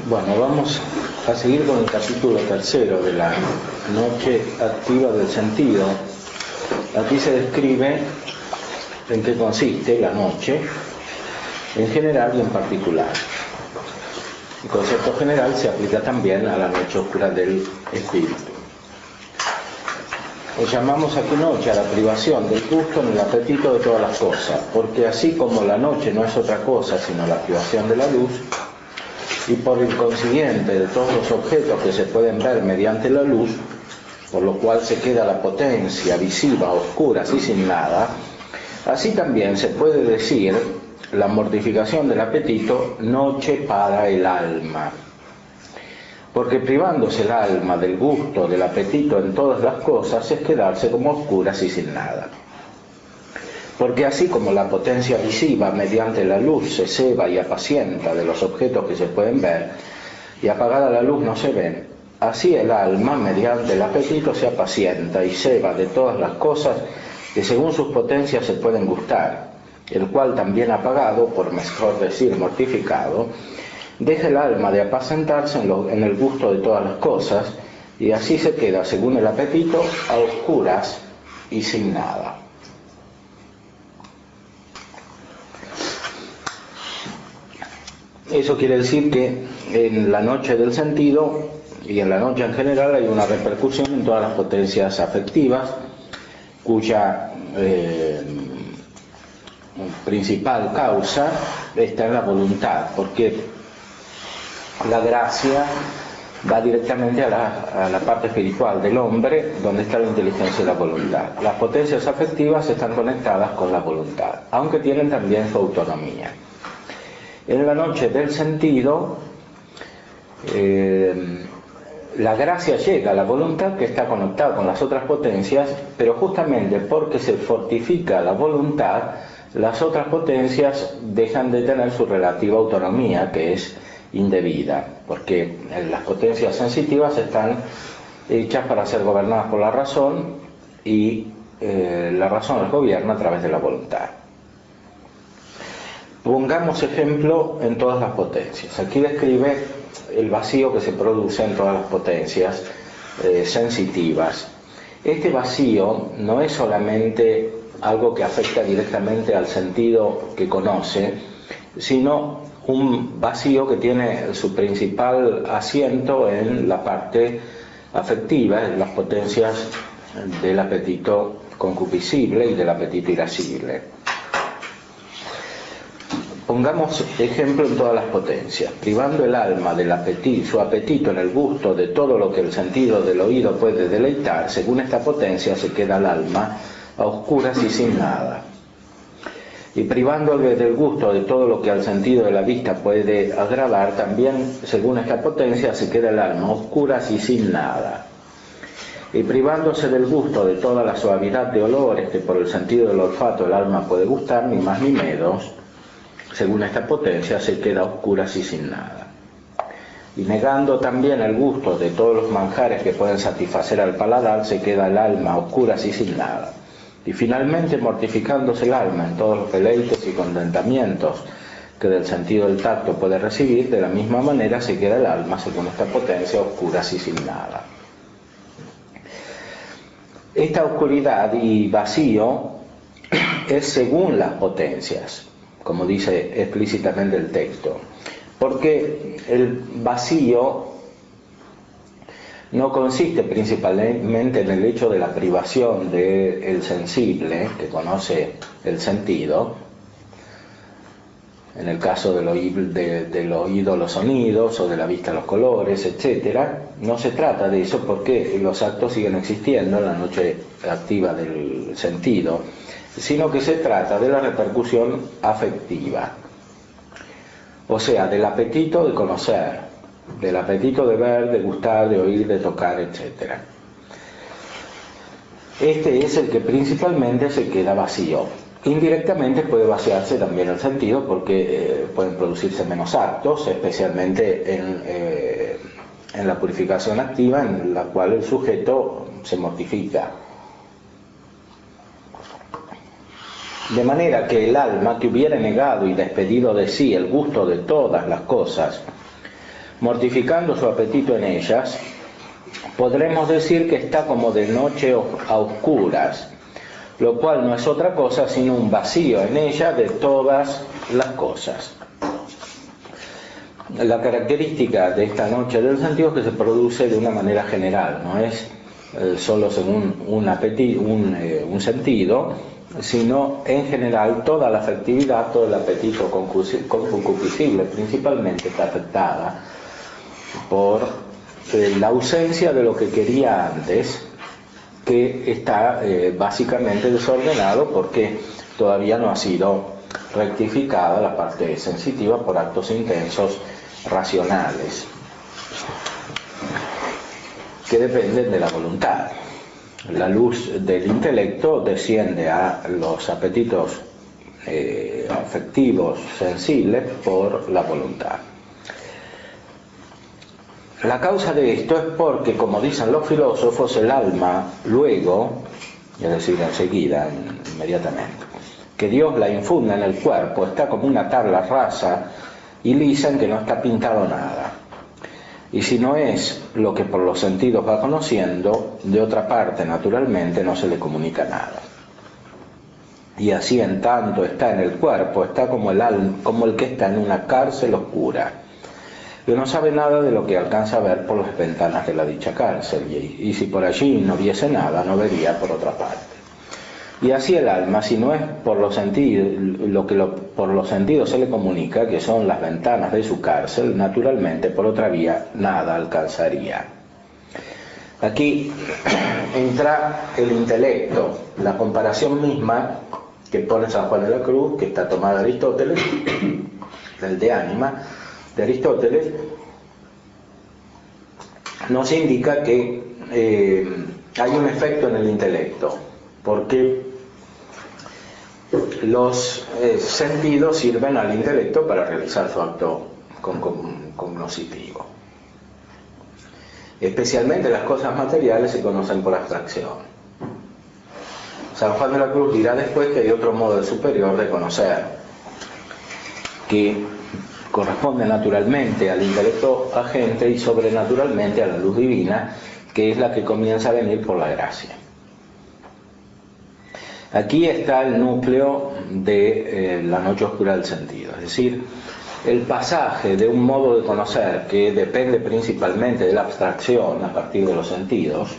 Bueno, vamos a seguir con el capítulo tercero de la noche activa del sentido. Aquí se describe en qué consiste la noche, en general y en particular. El concepto general se aplica también a la noche oscura del espíritu. Lo llamamos aquí noche a la privación del gusto en el apetito de todas las cosas, porque así como la noche no es otra cosa sino la privación de la luz, y por el consiguiente de todos los objetos que se pueden ver mediante la luz, por lo cual se queda la potencia visiva, oscura, así sin nada, así también se puede decir la mortificación del apetito, noche para el alma. Porque privándose el alma del gusto, del apetito en todas las cosas, es quedarse como oscuras y sin nada. Porque así como la potencia visiva mediante la luz se ceba y apacienta de los objetos que se pueden ver, y apagada la luz no se ven, así el alma mediante el apetito se apacienta y ceba de todas las cosas que según sus potencias se pueden gustar, el cual también apagado, por mejor decir mortificado, deja el alma de apacentarse en el gusto de todas las cosas, y así se queda según el apetito a oscuras y sin nada. Eso quiere decir que en la noche del sentido y en la noche en general hay una repercusión en todas las potencias afectivas, cuya principal causa está en la voluntad, porque la gracia va directamente a la parte espiritual del hombre, donde está la inteligencia y la voluntad. Las potencias afectivas están conectadas con la voluntad, aunque tienen también su autonomía. En la noche del sentido, la gracia llega a la voluntad que está conectada con las otras potencias, pero justamente porque se fortifica la voluntad, las otras potencias dejan de tener su relativa autonomía, que es indebida, porque las potencias sensitivas están hechas para ser gobernadas por la razón y la razón las gobierna a través de la voluntad. Pongamos ejemplo en todas las potencias. Aquí describe el vacío que se produce en todas las potencias sensitivas. Este vacío no es solamente algo que afecta directamente al sentido que conoce, sino un vacío que tiene su principal asiento en la parte afectiva, en las potencias del apetito concupiscible y del apetito irascible. Pongamos ejemplo en todas las potencias, privando el alma del apetito, su apetito en el gusto de todo lo que el sentido del oído puede deleitar, según esta potencia se queda el alma a oscuras y sin nada. Y privándole del gusto de todo lo que al sentido de la vista puede agradar, también según esta potencia se queda el alma a oscuras y sin nada. Y privándose del gusto de toda la suavidad de olores que por el sentido del olfato el alma puede gustar, ni más ni menos, según esta potencia se queda a oscuras y sin nada. Y negando también el gusto de todos los manjares que pueden satisfacer al paladar, se queda el alma a oscuras y sin nada. Y finalmente mortificándose el alma en todos los deleites y contentamientos que del sentido del tacto puede recibir, de la misma manera se queda el alma, según esta potencia, a oscuras y sin nada. Esta oscuridad y vacío es según las potencias, como dice explícitamente el texto, porque el vacío no consiste principalmente en el hecho de la privación del sensible, que conoce el sentido, en el caso del oído los sonidos, o de la vista los colores, etc. No se trata de eso porque los actos siguen existiendo en la noche activa del sentido, sino que se trata de la repercusión afectiva, o sea, del apetito de conocer, del apetito de ver, de gustar, de oír, de tocar, etc. Este es el que principalmente se queda vacío. Indirectamente puede vaciarse también el sentido porque pueden producirse menos actos, especialmente en la purificación activa, en la cual el sujeto se mortifica. De manera que el alma que hubiera negado y despedido de sí el gusto de todas las cosas, mortificando su apetito en ellas, podremos decir que está como de noche a oscuras, lo cual no es otra cosa sino un vacío en ella de todas las cosas. La característica de esta noche del sentido es que se produce de una manera general, no es solo según un sentido, sino en general toda la afectividad, todo el apetito concupiscible principalmente está afectada por la ausencia de lo que quería antes, que está básicamente desordenado porque todavía no ha sido rectificada la parte sensitiva por actos intensos racionales que dependen de la voluntad. La luz del intelecto desciende a los apetitos afectivos sensibles por la voluntad. La causa de esto es porque, como dicen los filósofos, el alma luego, es decir, enseguida, inmediatamente, que Dios la infunda en el cuerpo, está como una tabla rasa y lisa en que no está pintado nada. Y si no es lo que por los sentidos va conociendo, de otra parte, naturalmente, no se le comunica nada. Y así en tanto está en el cuerpo, está como el que está en una cárcel oscura, que no sabe nada de lo que alcanza a ver por las ventanas de la dicha cárcel, y si por allí no viese nada, no vería por otra parte. Y así el alma, si no es por los sentidos, por los sentidos se le comunica, que son las ventanas de su cárcel, naturalmente por otra vía nada alcanzaría. Aquí entra el intelecto, la comparación misma que pone San Juan de la Cruz, que está tomada de Aristóteles, del de ánima, de Aristóteles, nos indica que hay un efecto en el intelecto, porque los sentidos sirven al intelecto para realizar su acto cognoscitivo. Especialmente las cosas materiales se conocen por abstracción. San Juan de la Cruz dirá después que hay otro modo superior de conocer, que corresponde naturalmente al intelecto agente y sobrenaturalmente a la luz divina, que es la que comienza a venir por la gracia. Aquí está el núcleo de la noche oscura del sentido, es decir, el pasaje de un modo de conocer que depende principalmente de la abstracción a partir de los sentidos,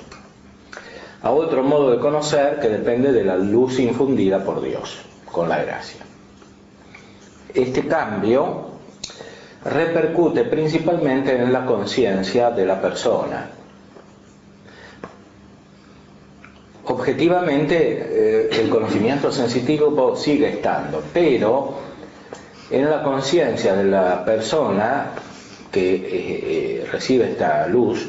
a otro modo de conocer que depende de la luz infundida por Dios, con la gracia. Este cambio repercute principalmente en la conciencia de la persona. Objetivamente, el conocimiento sensitivo sigue estando, pero en la conciencia de la persona que recibe esta luz,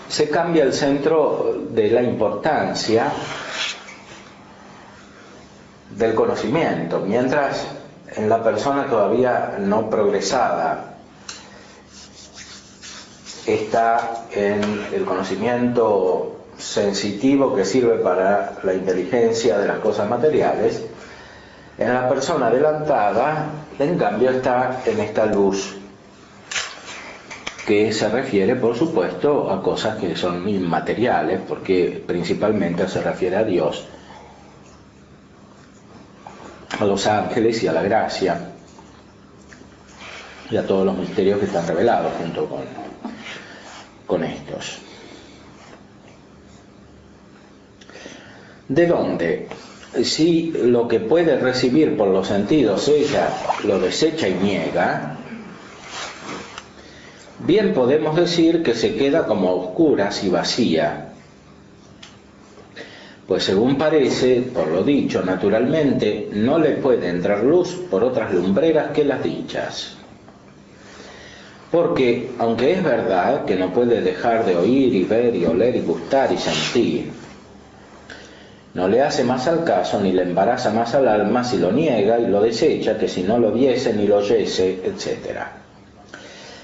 se cambia el centro de la importancia del conocimiento, mientras en la persona todavía no progresada está en el conocimiento sensitivo que sirve para la inteligencia de las cosas materiales. En la persona adelantada, en cambio, está en esta luz que se refiere, por supuesto, a cosas que son inmateriales, porque principalmente se refiere a Dios, a los ángeles y a la gracia, y a todos los misterios que están revelados junto con estos. ¿De dónde? Si lo que puede recibir por los sentidos ella lo desecha y niega, bien podemos decir que se queda como a oscuras y vacía, pues según parece, por lo dicho, naturalmente no le puede entrar luz por otras lumbreras que las dichas. Porque, aunque es verdad que no puede dejar de oír y ver y oler y gustar y sentir, no le hace más al caso ni le embaraza más al alma si lo niega y lo desecha que si no lo viese ni lo oyese, etc.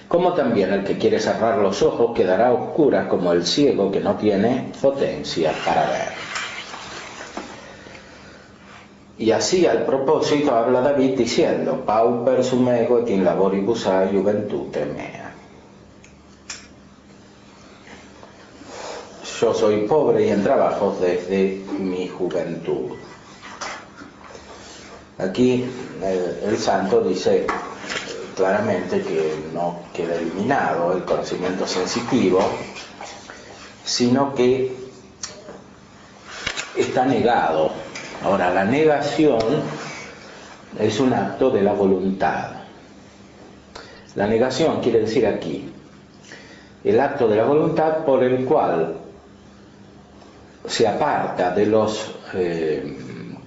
Como también el que quiere cerrar los ojos quedará a oscuras como el ciego que no tiene potencia para ver. Y así al propósito habla David diciendo: pauper sum ego et in laboribus a juventute mea. Yo soy pobre y en trabajos desde mi juventud. Aquí el santo dice claramente que no queda eliminado el conocimiento sensitivo, sino que está negado. Ahora, la negación es un acto de la voluntad. La negación quiere decir aquí el acto de la voluntad por el cual se aparta de los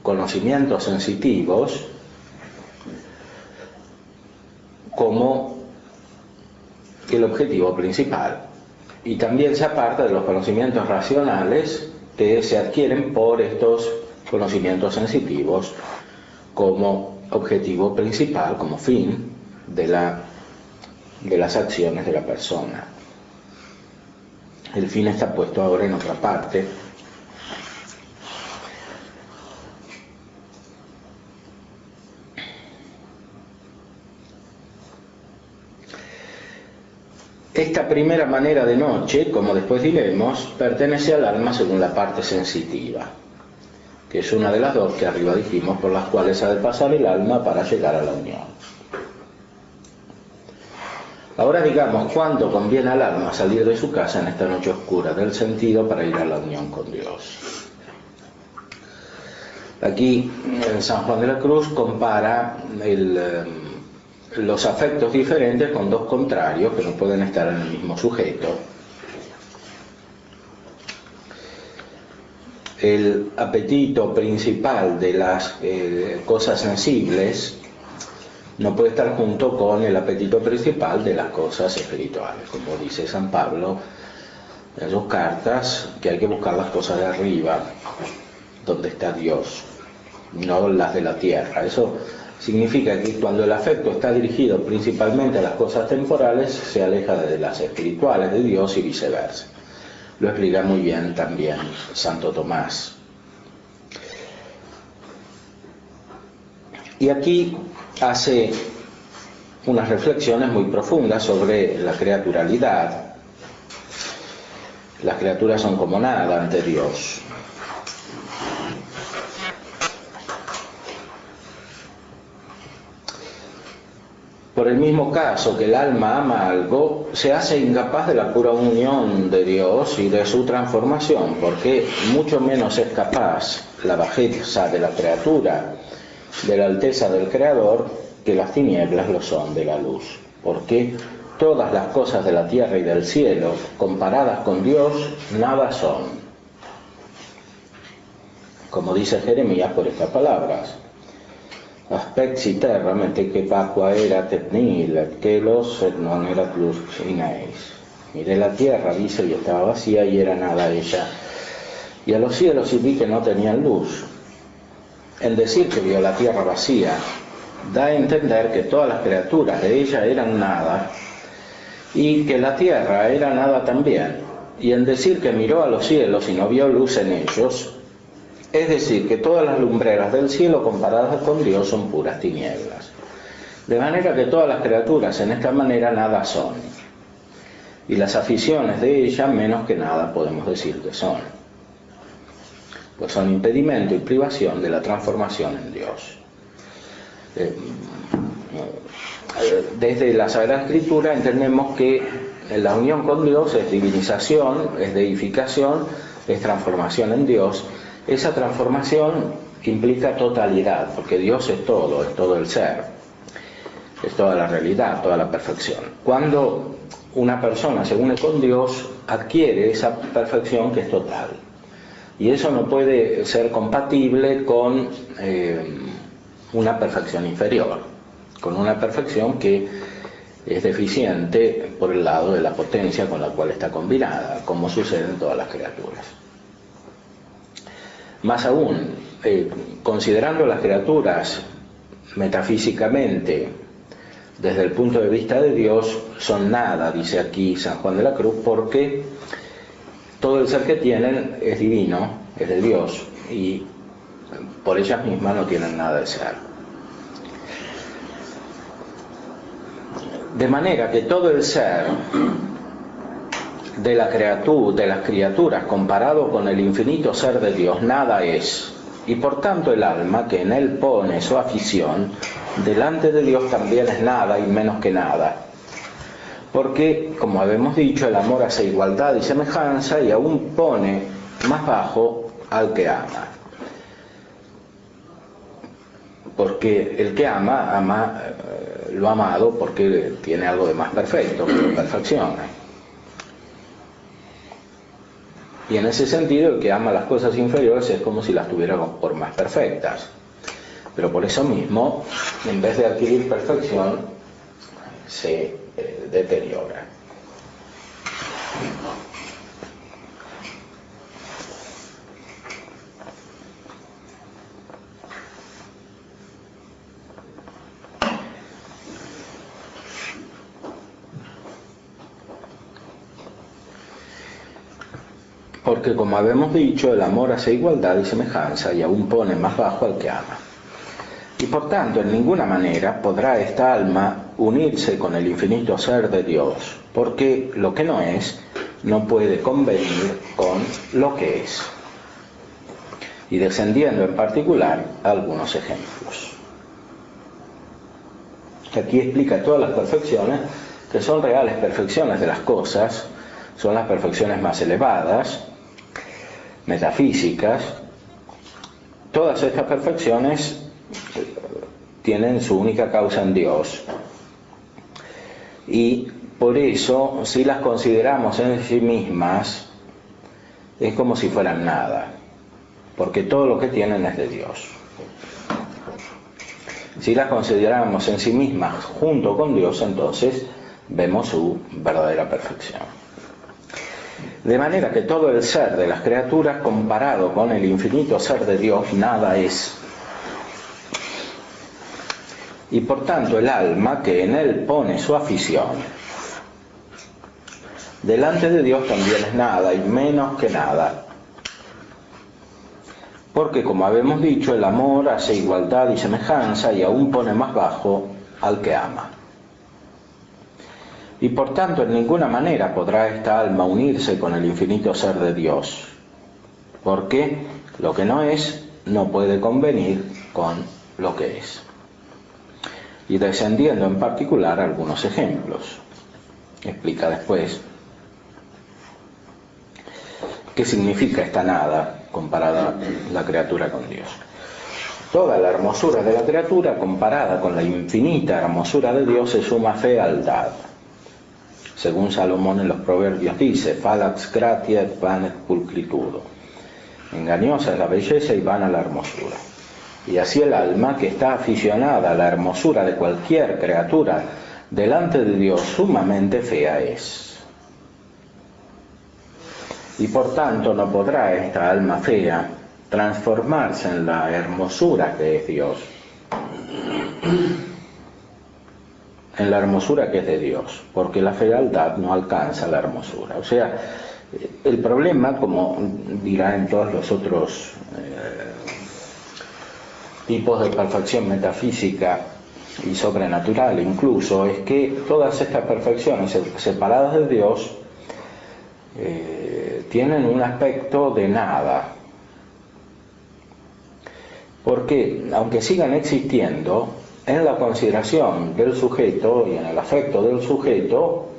conocimientos sensitivos como el objetivo principal, y también se aparta de los conocimientos racionales que se adquieren por estos conocimientos sensitivos como objetivo principal, como fin de las acciones de la persona. El fin está puesto ahora en otra parte. Esta primera manera de noche, como después diremos, pertenece al alma según la parte sensitiva, que es una de las dos que arriba dijimos por las cuales ha de pasar el alma para llegar a la unión. Ahora digamos cuándo conviene al alma salir de su casa en esta noche oscura del sentido para ir a la unión con Dios. Aquí San Juan de la Cruz compara los afectos diferentes con dos contrarios que no pueden estar en el mismo sujeto. El apetito principal de las cosas sensibles no puede estar junto con el apetito principal de las cosas espirituales, como dice San Pablo en sus cartas, que hay que buscar las cosas de arriba, donde está Dios, no las de la tierra. Eso significa que cuando el afecto está dirigido principalmente a las cosas temporales, se aleja de las espirituales de Dios y viceversa. Lo explica muy bien también Santo Tomás. Y aquí hace unas reflexiones muy profundas sobre la creaturalidad. Las criaturas son como nada ante Dios. Por el mismo caso que el alma ama algo, se hace incapaz de la pura unión de Dios y de su transformación, porque mucho menos es capaz la bajeza de la criatura de la alteza del Creador que las tinieblas lo son de la luz. Porque todas las cosas de la tierra y del cielo, comparadas con Dios, nada son. Como dice Jeremías por estas palabras: aspexi terra mente que pacua erat et nihil et kelos et non erat lux in eis. Miré la tierra, dice, y estaba vacía y era nada ella. Y a los cielos y vi que no tenían luz. En decir que vio la tierra vacía, da a entender que todas las criaturas de ella eran nada y que la tierra era nada también. Y en decir que miró a los cielos y no vio luz en ellos, es decir, que todas las lumbreras del cielo comparadas con Dios son puras tinieblas. De manera que todas las criaturas en esta manera nada son. Y las aficiones de ella menos que nada podemos decir que son. Pues son impedimento y privación de la transformación en Dios. Desde la Sagrada Escritura entendemos que la unión con Dios es divinización, es deificación, es transformación en Dios. Esa transformación implica totalidad, porque Dios es todo el ser, es toda la realidad, toda la perfección. Cuando una persona se une con Dios, adquiere esa perfección que es total. Y eso no puede ser compatible con una perfección inferior, con una perfección que es deficiente por el lado de la potencia con la cual está combinada, como sucede en todas las criaturas. Más aún, considerando las criaturas metafísicamente desde el punto de vista de Dios, son nada, dice aquí San Juan de la Cruz, porque todo el ser que tienen es divino, es de Dios, y por ellas mismas no tienen nada de ser. De manera que todo el ser de las criaturas comparado con el infinito ser de Dios nada es, y por tanto el alma que en él pone su afición delante de Dios también es nada y menos que nada, porque como habemos dicho el amor hace igualdad y semejanza y aún pone más bajo al que ama, porque el que ama lo amado porque tiene algo de más perfecto, que lo perfecciona. Y en ese sentido, el que ama las cosas inferiores es como si las tuviera por más perfectas. Pero por eso mismo, en vez de adquirir perfección, se deteriora. Porque como habemos dicho, el amor hace igualdad y semejanza y aún pone más bajo al que ama. Y por tanto, en ninguna manera podrá esta alma unirse con el infinito ser de Dios, porque lo que no es no puede convenir con lo que es. Y descendiendo en particular algunos ejemplos. Aquí explica todas las perfecciones que son reales perfecciones de las cosas, son las perfecciones más elevadas, metafísicas. Todas estas perfecciones tienen su única causa en Dios, y por eso si las consideramos en sí mismas es como si fueran nada, porque todo lo que tienen es de Dios. Si las consideramos en sí mismas junto con Dios, entonces vemos su verdadera perfección. De manera que todo el ser de las criaturas comparado con el infinito ser de Dios nada es. Y por tanto el alma que en él pone su afición delante de Dios también es nada y menos que nada. Porque como habemos dicho, el amor hace igualdad y semejanza y aún pone más bajo al que ama. Y por tanto en ninguna manera podrá esta alma unirse con el infinito ser de Dios, porque lo que no es no puede convenir con lo que es. Y descendiendo en particular algunos ejemplos, explica después qué significa esta nada comparada la criatura con Dios. Toda la hermosura de la criatura comparada con la infinita hermosura de Dios es suma fealdad. Según Salomón en los Proverbios dice, Falax gratia et vanet pulcritudo. Engañosa es la belleza y vana la hermosura. Y así el alma que está aficionada a la hermosura de cualquier criatura delante de Dios sumamente fea es. Y por tanto no podrá esta alma fea transformarse en la hermosura que es Dios, en la hermosura que es de Dios, porque la fealdad no alcanza la hermosura. O sea, el problema, como dirá en todos los otros tipos de perfección metafísica y sobrenatural incluso, es que todas estas perfecciones separadas de Dios tienen un aspecto de nada, porque aunque sigan existiendo, en la consideración del sujeto y en el afecto del sujeto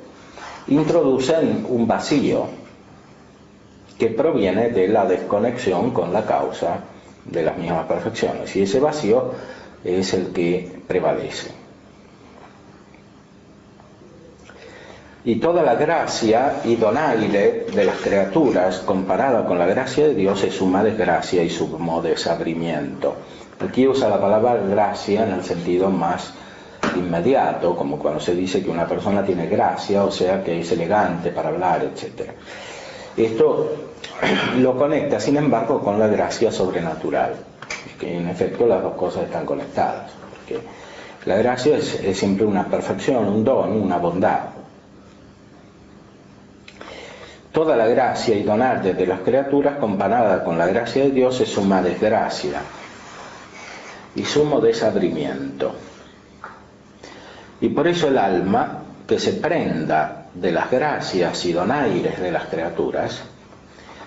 introducen un vacío que proviene de la desconexión con la causa de las mismas perfecciones, y ese vacío es el que prevalece. Y toda la gracia y donaire de las criaturas comparada con la gracia de Dios es suma desgracia y sumo desabrimiento. Aquí usa la palabra gracia en el sentido más inmediato, como cuando se dice que una persona tiene gracia, o sea que es elegante para hablar, etc. Esto lo conecta, sin embargo, con la gracia sobrenatural, que en efecto las dos cosas están conectadas, porque la gracia es siempre una perfección, un don, una bondad. Toda la gracia y donar de las criaturas comparada con la gracia de Dios es suma desgracia y sumo desabrimiento. Y por eso el alma que se prenda de las gracias y donaires de las criaturas,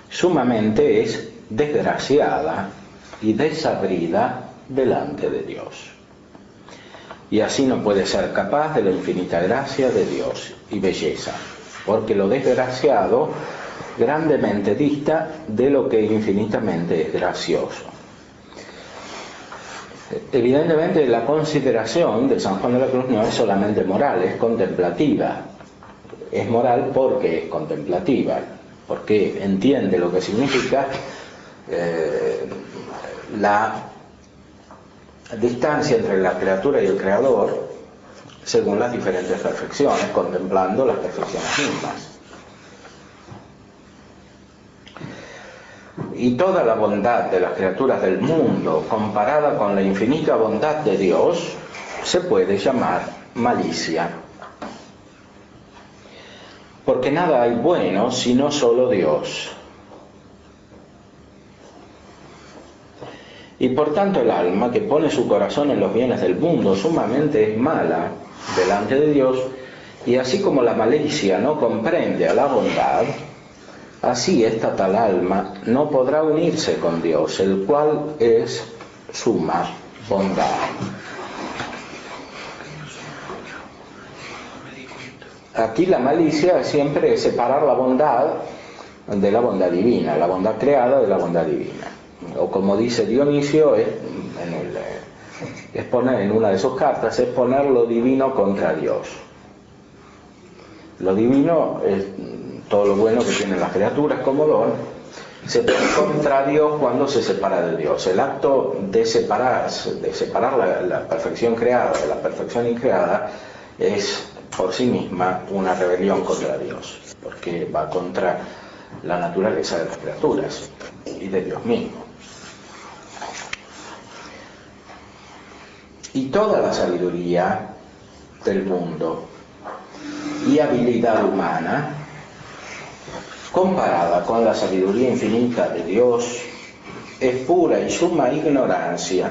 sumamente es desgraciada y desabrida delante de Dios. Y así no puede ser capaz de la infinita gracia de Dios y belleza, porque lo desgraciado grandemente dista de lo que infinitamente es gracioso. Evidentemente la consideración de San Juan de la Cruz no es solamente moral, es contemplativa. Es moral porque es contemplativa, porque entiende lo que significa la distancia entre la criatura y el creador según las diferentes perfecciones, contemplando las perfecciones mismas. Y toda la bondad de las criaturas del mundo comparada con la infinita bondad de Dios se puede llamar malicia, porque nada hay bueno sino solo Dios. Y por tanto el alma que pone su corazón en los bienes del mundo sumamente es mala delante de Dios, y así como la malicia no comprende a la bondad, así esta tal alma no podrá unirse con Dios, el cual es suma bondad. Aquí la malicia siempre es separar la bondad de la bondad divina, la bondad creada de la bondad divina. O como dice Dionisio, es poner en una de sus cartas, es poner lo divino contra Dios. Lo divino es todo lo bueno que tienen las criaturas como don, se pone contra Dios cuando se separa de Dios. El acto de separar la perfección creada de la perfección increada es por sí misma una rebelión contra Dios, porque va contra la naturaleza de las criaturas y de Dios mismo. Y toda la sabiduría del mundo y habilidad humana, comparada con la sabiduría infinita de Dios, es pura y suma ignorancia.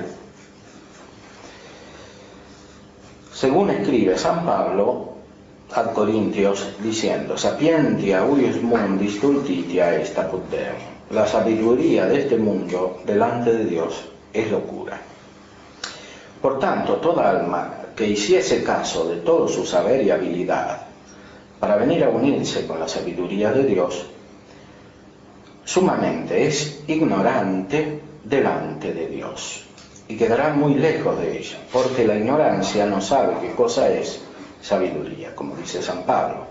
Según escribe San Pablo ad Corintios, diciendo: sapientia huius mundis stultitia est apud Deo. La sabiduría de este mundo delante de Dios es locura. Por tanto, toda alma que hiciese caso de todo su saber y habilidad para venir a unirse con la sabiduría de Dios, sumamente es ignorante delante de Dios y quedará muy lejos de ella, porque la ignorancia no sabe qué cosa es sabiduría, como dice San Pablo,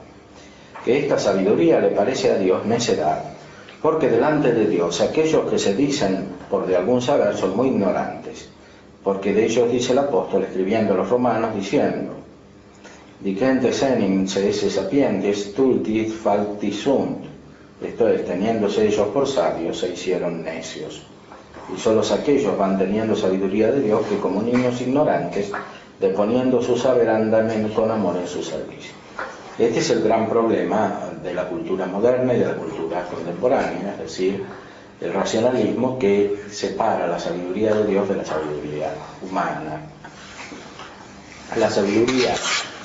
que esta sabiduría le parece a Dios necedad, porque delante de Dios aquellos que se dicen por de algún saber son muy ignorantes, porque de ellos dice el apóstol escribiendo a los romanos diciendo: dicentes enim se esse sapientes stultis falti sunt, esto es, teniéndose ellos por sabios se hicieron necios. Y solos aquellos van teniendo sabiduría de Dios que como niños ignorantes, deponiendo su saber, andan con amor en su servicio. Este es el gran problema de la cultura moderna y de la cultura contemporánea, es decir, el racionalismo que separa la sabiduría de Dios de la sabiduría humana. La sabiduría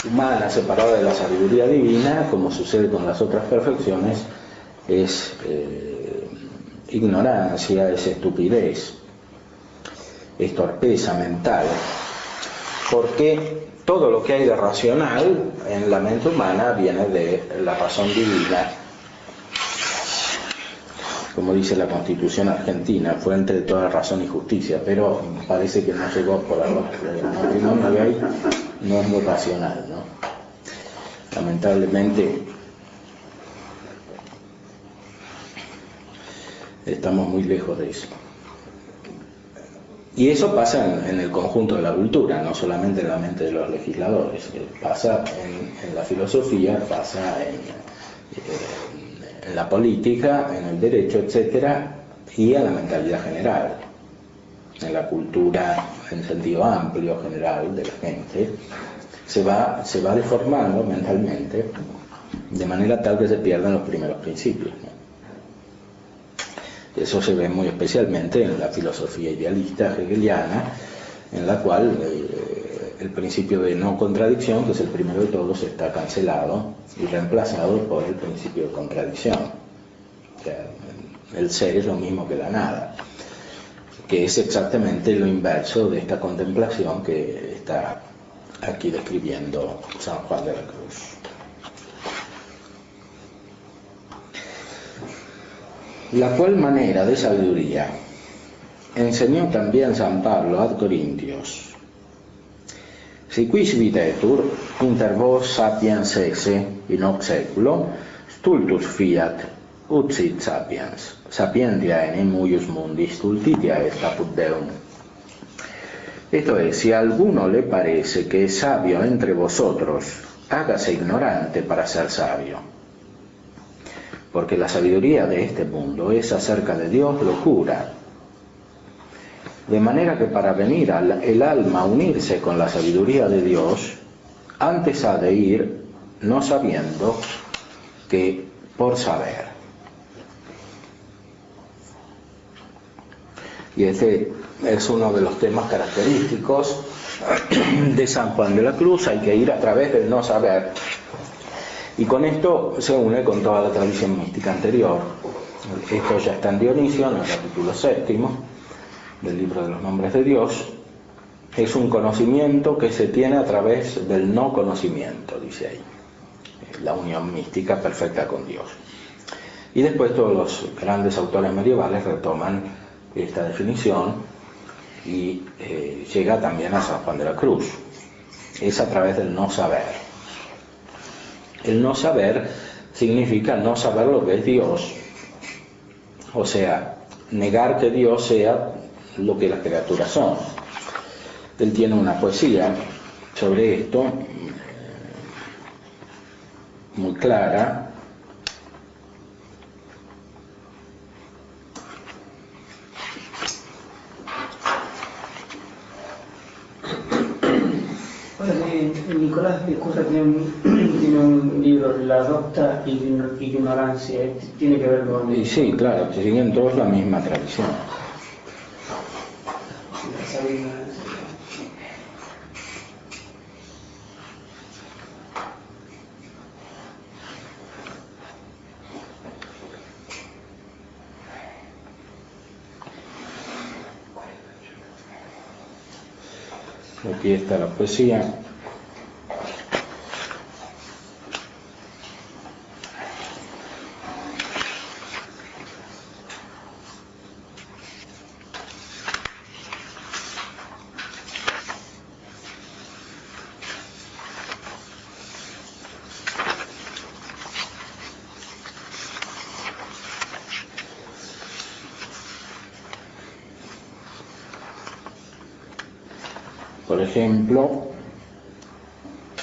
humana separada de la sabiduría divina, como sucede con las otras perfecciones, es ignorancia, es estupidez, es torpeza mental, porque todo lo que hay de racional en la mente humana viene de la razón divina. Como dice la Constitución argentina, fuente de toda razón y justicia, pero parece que no llegó por algo. El matrimonio de ahí no es muy racional, ¿no? Lamentablemente estamos muy lejos de eso. Y eso pasa en el conjunto de la cultura, no solamente en la mente de los legisladores, pasa en la filosofía, pasa en la política, en el derecho, etcétera, y en la mentalidad general, en la cultura en sentido amplio, general, de la gente, se va deformando mentalmente de manera tal que se pierdan los primeros principios, ¿no? Eso se ve muy especialmente en la filosofía idealista hegeliana, en la cual el principio de no contradicción, que es el primero de todos, está cancelado y reemplazado por el principio de contradicción. O sea, el ser es lo mismo que la nada, que es exactamente lo inverso de esta contemplación que está aquí describiendo San Juan de la Cruz. La cual manera de sabiduría enseñó también San Pablo ad Corintios. Si quis videtur inter vos sapiens esse in hoc seculo stultus fiat ut sit sapiens sapientia enim huius mundi stultitia est apud Deum. Esto es, si a alguno le parece que es sabio entre vosotros, hágase ignorante para ser sabio. Porque la sabiduría de este mundo es acerca de Dios locura. De manera que para venir el alma a unirse con la sabiduría de Dios, antes ha de ir no sabiendo que por saber. Y este es uno de los temas característicos de San Juan de la Cruz. Hay que ir a través del no saber. Y con esto se une con toda la tradición mística anterior. Esto ya está en Dionisio, en el capítulo 7 del libro de los nombres de Dios. Es un conocimiento que se tiene a través del no conocimiento, dice ahí. La unión mística perfecta con Dios. Y después todos los grandes autores medievales retoman esta definición y llega también a San Juan de la Cruz. Es a través del no saber. El no saber significa no saber lo que es Dios, o sea, negar que Dios sea lo que las criaturas son. Él tiene una poesía sobre esto muy clara. Nicolás de Cusa tiene un libro, La docta ignorancia, tiene que ver con... Y sí, claro, que siguen todos la misma tradición. Aquí está la poesía. Por ejemplo,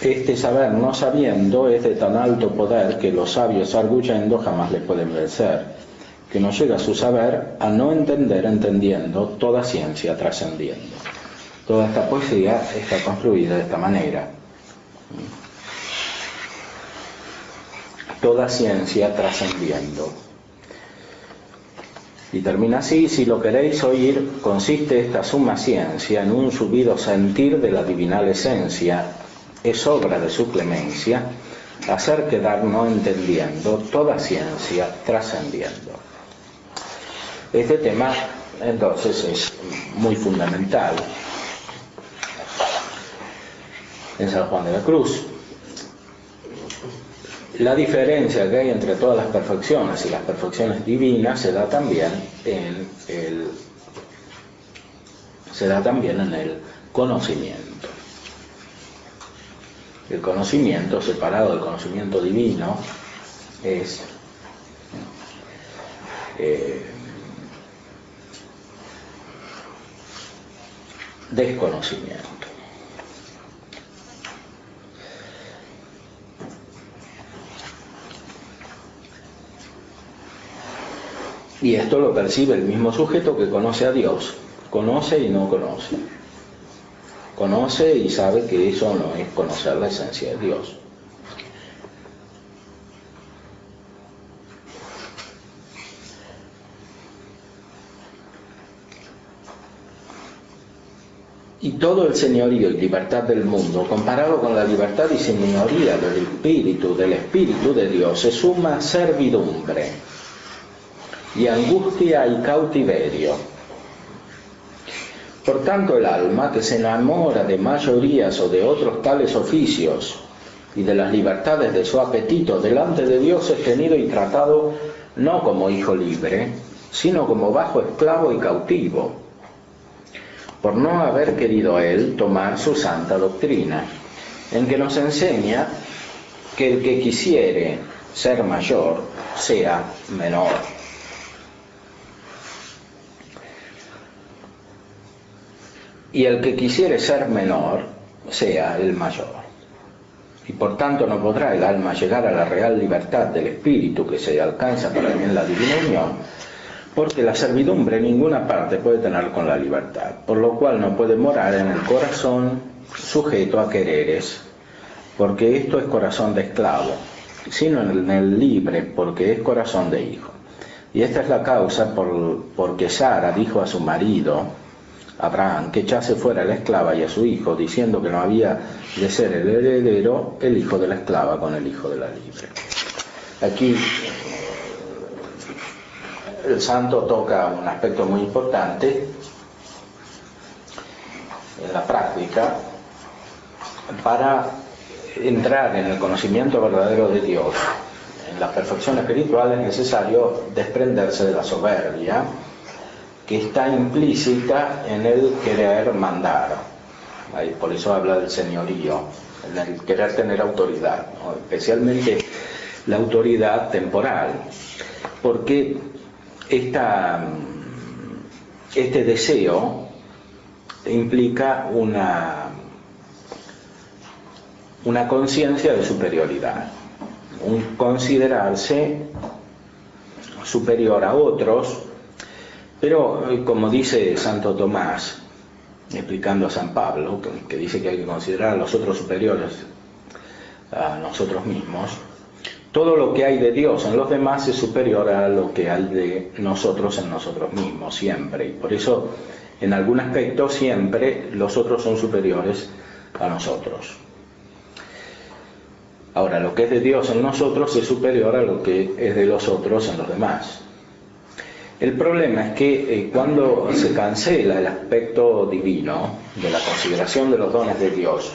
este saber no sabiendo es de tan alto poder que los sabios arguyendo jamás le pueden vencer, que no llega su saber a no entender entendiendo, toda ciencia trascendiendo. Toda esta poesía está construida de esta manera. Toda ciencia trascendiendo. Y termina así: si lo queréis oír, consiste esta suma ciencia en un subido sentir de la divinal esencia, es obra de su clemencia, hacer quedar no entendiendo, toda ciencia trascendiendo. Este tema, entonces, es muy fundamental en San Juan de la Cruz. La diferencia que hay entre todas las perfecciones y las perfecciones divinas se da también en el conocimiento. El conocimiento separado del conocimiento divino es desconocimiento. Y esto lo percibe el mismo sujeto que conoce a Dios. Conoce y no conoce. Conoce y sabe que eso no es conocer la esencia de Dios. Y todo el señorío y libertad del mundo, comparado con la libertad y señoría del Espíritu de Dios, se suma servidumbre y angustia y cautiverio. Por tanto, el alma que se enamora de mayorías o de otros tales oficios y de las libertades de su apetito delante de Dios es tenido y tratado no como hijo libre, sino como bajo esclavo y cautivo, por no haber querido él tomar su santa doctrina, en que nos enseña que el que quisiere ser mayor sea menor. Y el que quisiere ser menor sea el mayor. Y por tanto no podrá el alma llegar a la real libertad del espíritu que se alcanza para mí en la divina unión, porque la servidumbre en ninguna parte puede tener con la libertad, por lo cual no puede morar en el corazón sujeto a quereres, porque esto es corazón de esclavo, sino en el libre, porque es corazón de hijo. Y esta es la causa porque Sara dijo a su marido Abraham que echase fuera a la esclava y a su hijo, diciendo que no había de ser el heredero el hijo de la esclava con el hijo de la libre. Aquí el santo toca un aspecto muy importante en la práctica. Para entrar en el conocimiento verdadero de Dios, en la perfección espiritual, es necesario desprenderse de la soberbia que está implícita en el querer mandar. Por eso habla del señorío, en el querer tener autoridad, ¿no? Especialmente la autoridad temporal, porque este deseo implica una conciencia de superioridad, un considerarse superior a otros, pero como dice Santo Tomás, explicando a San Pablo, que dice que hay que considerar a los otros superiores a nosotros mismos, todo lo que hay de Dios en los demás es superior a lo que hay de nosotros en nosotros mismos, siempre. Y por eso, en algún aspecto, siempre los otros son superiores a nosotros. Ahora, lo que es de Dios en nosotros es superior a lo que es de los otros en los demás. El problema es que cuando se cancela el aspecto divino de la consideración de los dones de Dios,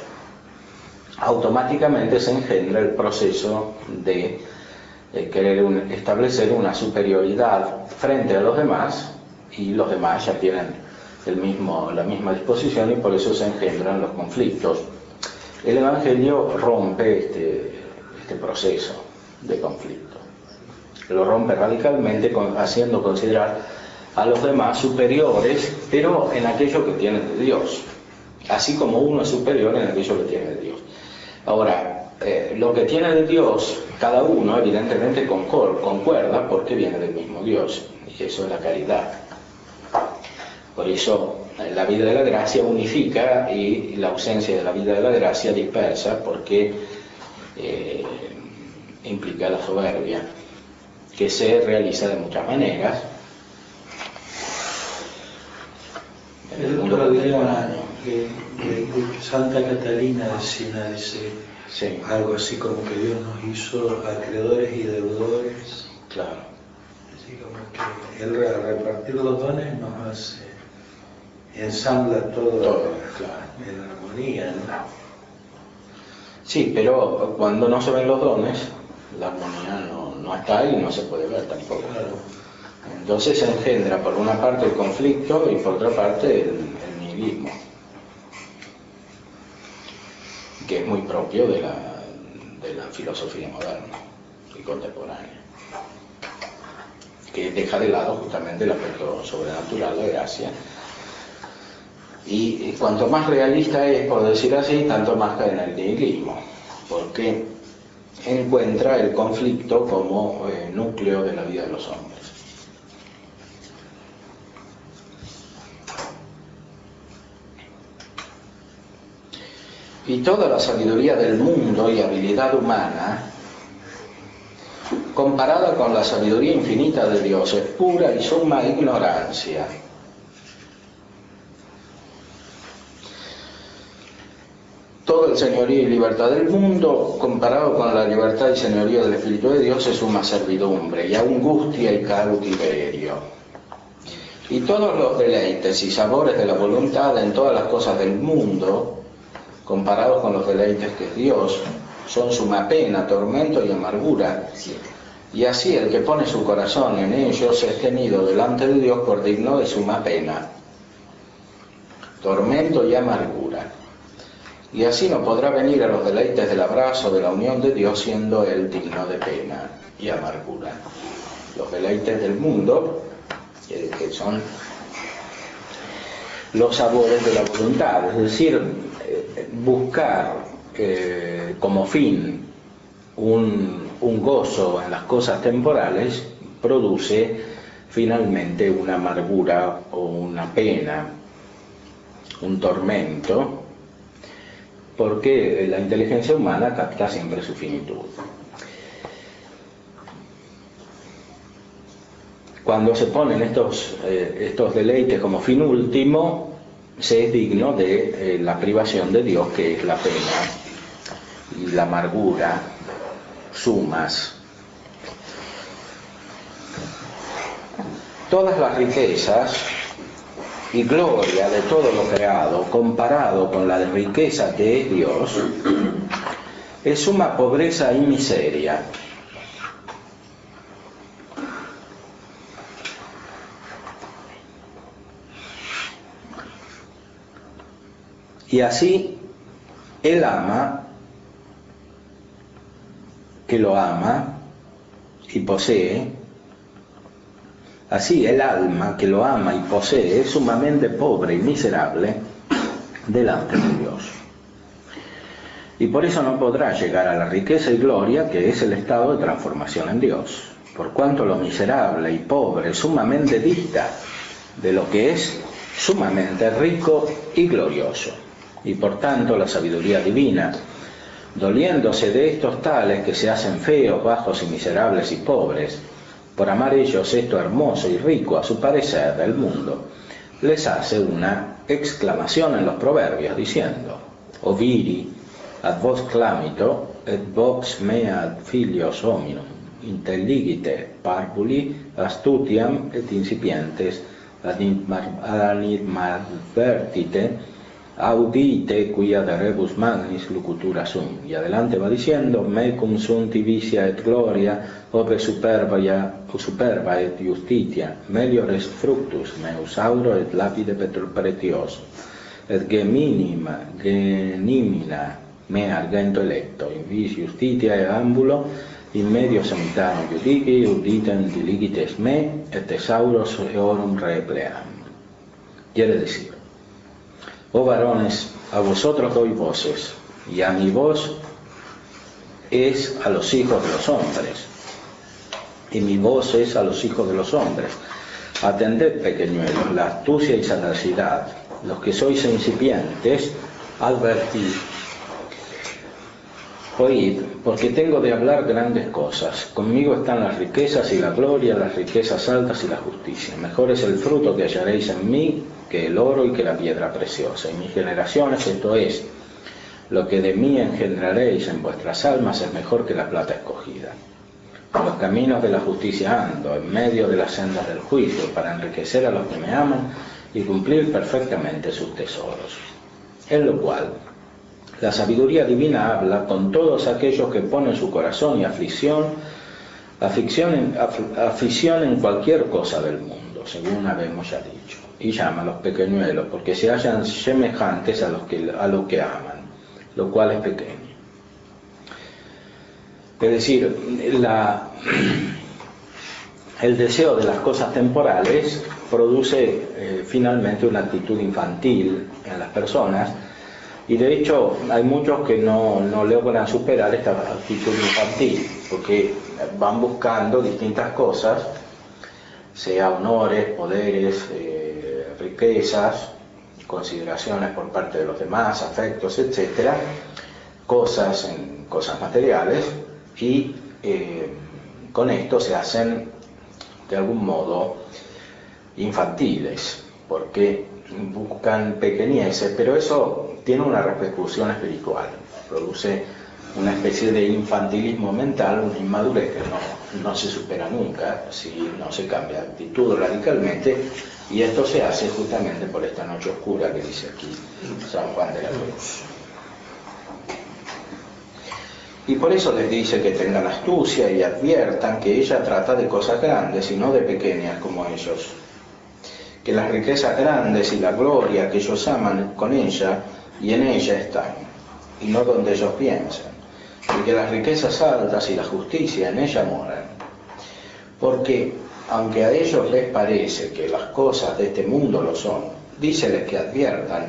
automáticamente se engendra el proceso de querer establecer una superioridad frente a los demás, y los demás ya tienen la misma disposición, y por eso se engendran los conflictos. El Evangelio rompe este proceso de conflicto. Lo rompe radicalmente haciendo considerar a los demás superiores, pero en aquello que tienen de Dios, así como uno es superior en aquello que tiene de Dios. Ahora, lo que tiene de Dios, cada uno evidentemente concuerda porque viene del mismo Dios, y eso es la caridad. Por eso la vida de la gracia unifica y la ausencia de la vida de la gracia dispersa, porque implica la soberbia, que se realiza de muchas maneras en el mundo contemporáneo. Que Santa Catalina de Siena dice Sí. algo así como que Dios nos hizo acreedores y deudores. Claro. Así como que Él al repartir los dones nos hace, ensambla todo claro. en armonía, ¿no? Sí, pero cuando no se ven los dones, la armonía no está ahí y no se puede ver tampoco. Claro. Entonces se engendra por una parte el conflicto y por otra parte el nihilismo, que es muy propio de la filosofía moderna y contemporánea, que deja de lado justamente el aspecto sobrenatural, la gracia. Y cuanto más realista es, por decir así, tanto más cae en el nihilismo, porque encuentra el conflicto como núcleo de la vida de los hombres. Y toda la sabiduría del mundo y habilidad humana, comparada con la sabiduría infinita de Dios, es pura y suma ignorancia. el señorío y libertad del mundo, comparado con la libertad y señorío del Espíritu de Dios, es suma servidumbre, y angustia y cautiverio. Y todos los deleites y sabores de la voluntad en todas las cosas del mundo, comparados con los deleites que es Dios, son suma pena, tormento y amargura. Y así el que pone su corazón en ellos es tenido delante de Dios por digno de suma pena, tormento y amargura. Y así no podrá venir a los deleites del abrazo de la unión de Dios, siendo él digno de pena y amargura. Los deleites del mundo, que son los sabores de la voluntad, es decir, buscar como fin un gozo en las cosas temporales, produce finalmente una amargura o una pena, un tormento, porque la inteligencia humana capta siempre su finitud. Cuando se ponen estos deleites como fin último, se es digno de la privación de Dios, que es la pena y la amargura, sumas. Todas las riquezas y gloria de todo lo creado, comparado con la riqueza que es Dios, es suma pobreza y miseria. Y así, él ama, que lo ama y posee. Así el alma que lo ama y posee es sumamente pobre y miserable delante de Dios. Y por eso no podrá llegar a la riqueza y gloria que es el estado de transformación en Dios, por cuanto lo miserable y pobre sumamente dista de lo que es sumamente rico y glorioso. Y por tanto la sabiduría divina, doliéndose de estos tales que se hacen feos, bajos y miserables y pobres, por amar ellos esto hermoso y rico a su parecer del mundo, les hace una exclamación en los proverbios diciendo: Oviri ad vos clamito et vox mea filios hominum intelligite parvuli astutiam et incipientes ad animadvertite audite quia de rebus magnis locutura sum. Y adelante va diciendo: mecum sunt vicia et gloria ope superba et justitia meliores fructus meus auro et lapide pretioso et genimina me argento electo in vis justitia e ambulo in medio semitano judici auditem diligites me et thesauros eorum repleam. Quiere decir: oh varones, a vosotros doy voces, y a mi voz es a los hijos de los hombres, y mi voz es a los hijos de los hombres. Atended, pequeñuelos, la astucia y sagacidad, los que sois incipientes, advertid. Oíd, porque tengo de hablar grandes cosas. Conmigo están las riquezas y la gloria, las riquezas altas y la justicia. Mejor es el fruto que hallaréis en mí que el oro y que la piedra preciosa. Y mis generaciones, esto es, lo que de mí engendraréis en vuestras almas, es mejor que la plata escogida. En los caminos de la justicia ando, en medio de las sendas del juicio, para enriquecer a los que me aman y cumplir perfectamente sus tesoros. En lo cual la sabiduría divina habla con todos aquellos que ponen su corazón y aflicción en cualquier cosa del mundo, según habemos ya dicho, y llama a los pequeñuelos, porque se hallan semejantes a lo que aman, lo cual es pequeño. Es decir, el deseo de las cosas temporales produce finalmente una actitud infantil en las personas. Y de hecho hay muchos que no logran superar esta actitud infantil, porque van buscando distintas cosas, sea honores, poderes, riquezas, consideraciones por parte de los demás, afectos, etcétera, cosas materiales, y con esto se hacen de algún modo infantiles, porque buscan pequeñeces, pero eso tiene una repercusión espiritual. produce una especie de infantilismo mental, una inmadurez que no se supera nunca si no se cambia de actitud radicalmente, y esto se hace justamente por esta noche oscura que dice aquí San Juan de la Cruz. Y por eso les dice que tengan astucia y adviertan que ella trata de cosas grandes y no de pequeñas como ellos. Que las riquezas grandes y la gloria que ellos aman con ella y en ella están, y no donde ellos piensan. Y que las riquezas altas y la justicia en ella moran. Porque, aunque a ellos les parece que las cosas de este mundo lo son, díceles que adviertan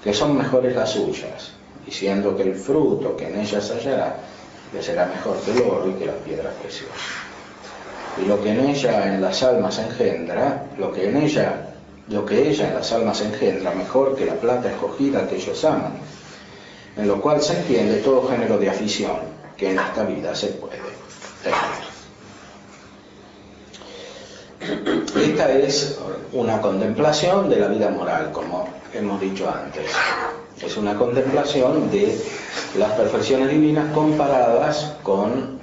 que son mejores las suyas, diciendo que el fruto que en ellas hallará le será mejor que el oro y que las piedras preciosas. Y lo que ella en las almas engendra, lo que ella en las almas engendra, mejor que la plata escogida que ellos aman, en lo cual se entiende todo género de afición que en esta vida se puede tener. Esta es una contemplación de la vida moral, como hemos dicho antes. Es una contemplación de las perfecciones divinas comparadas con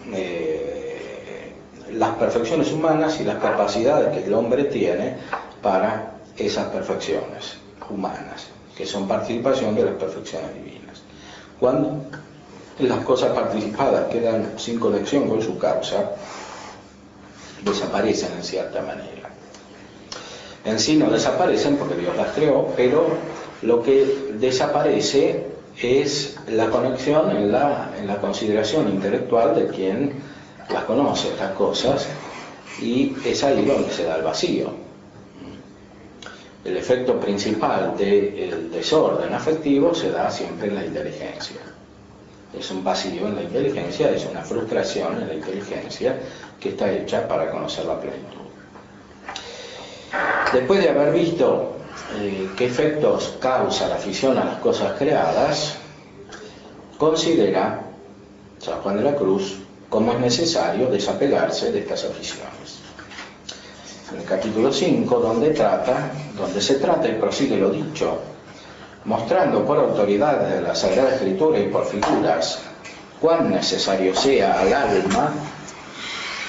las perfecciones humanas y las capacidades que el hombre tiene para esas perfecciones humanas, que son participación de las perfecciones divinas. Cuando las cosas participadas quedan sin conexión con su causa, desaparecen en cierta manera. En sí no desaparecen porque Dios las creó, pero lo que desaparece es la conexión en la consideración intelectual de quien las conoce, estas cosas, y es ahí donde se da el vacío. El efecto principal del desorden afectivo se da siempre en la inteligencia. Es un vacío en la inteligencia, es una frustración en la inteligencia que está hecha para conocer la plenitud. Después de haber visto qué efectos causa la afición a las cosas creadas, considera San Juan de la Cruz cómo es necesario desapegarse de estas aficiones. En el capítulo 5, donde se trata y prosigue lo dicho, mostrando por autoridad de la Sagrada Escritura y por figuras cuán necesario sea al alma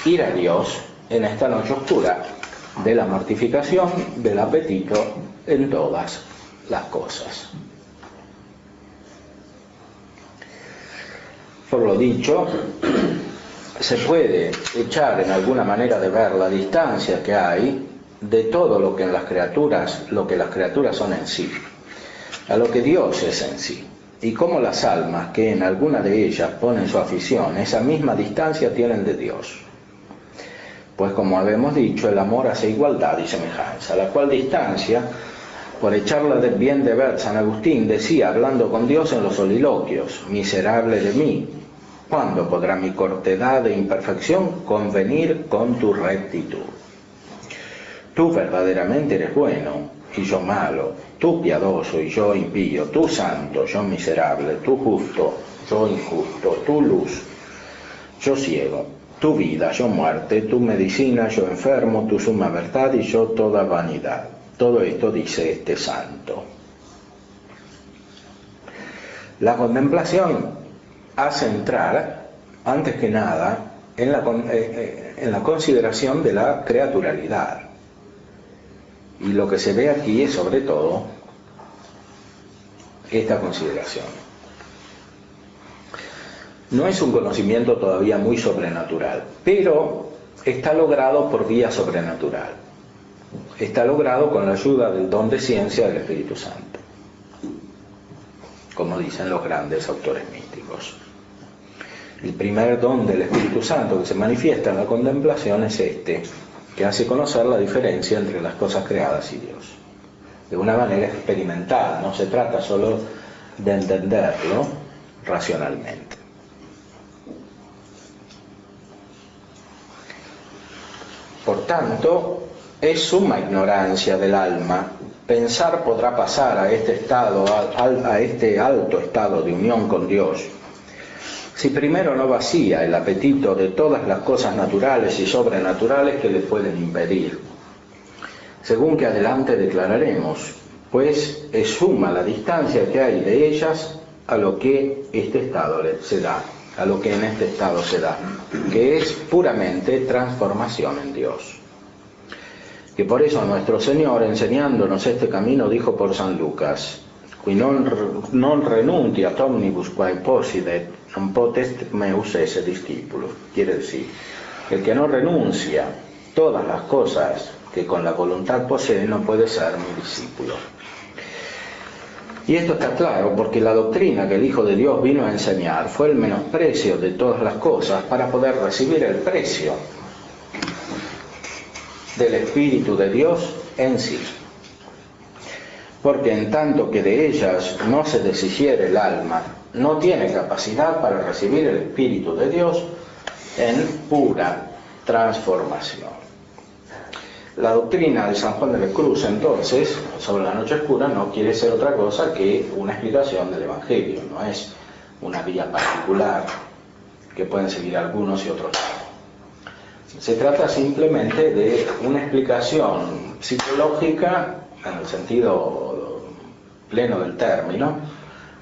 ir a Dios en esta noche oscura de la mortificación del apetito en todas las cosas. Por lo dicho, se puede echar en alguna manera de ver la distancia que hay de todo lo que las criaturas son en sí, a lo que Dios es en sí, y cómo las almas que en alguna de ellas ponen su afición, esa misma distancia tienen de Dios. Pues como habíamos dicho, el amor hace igualdad y semejanza, la cual distancia, por echarla bien de ver, San Agustín decía, hablando con Dios en los soliloquios: miserable de mí, ¿cuándo podrá mi cortedad e imperfección convenir con tu rectitud? Tú verdaderamente eres bueno y yo malo, tú piadoso y yo impío, tú santo, yo miserable, tú justo, yo injusto, tú luz, yo ciego, tu vida, yo muerte, tu medicina, yo enfermo, tu suma verdad y yo toda vanidad. Todo esto dice este santo. La contemplación hace entrar, antes que nada, en la consideración de la creaturalidad. Y lo que se ve aquí es, sobre todo, esta consideración. No es un conocimiento todavía muy sobrenatural, pero está logrado por vía sobrenatural. Está logrado con la ayuda del don de ciencia del Espíritu Santo, como dicen los grandes autores místicos. El primer don del Espíritu Santo que se manifiesta en la contemplación es este, que hace conocer la diferencia entre las cosas creadas y Dios. De una manera experimental, no se trata solo de entenderlo racionalmente. Por tanto, es suma ignorancia del alma pensar podrá pasar a este estado, a este alto estado de unión con Dios, si primero no vacía el apetito de todas las cosas naturales y sobrenaturales que le pueden impedir. Según que adelante declararemos, pues es suma la distancia que hay de ellas a lo que este estado se da, a lo que en este estado se da, que es puramente transformación en Dios. Que por eso nuestro Señor, enseñándonos este camino, dijo por San Lucas: qui non renuntiat omnibus quae possidet, non potest meus esse discípulo. Quiere decir, el que no renuncia todas las cosas que con la voluntad posee no puede ser mi discípulo. Y esto está claro porque la doctrina que el Hijo de Dios vino a enseñar fue el menosprecio de todas las cosas para poder recibir el precio del Espíritu de Dios en sí. Porque en tanto que de ellas no se deshiciere el alma, no tiene capacidad para recibir el Espíritu de Dios en pura transformación. La doctrina de San Juan de la Cruz, entonces, sobre la noche oscura, no quiere ser otra cosa que una explicación del Evangelio, no es una vía particular que pueden seguir algunos y otros no. Se trata simplemente de una explicación psicológica, en el sentido pleno del término,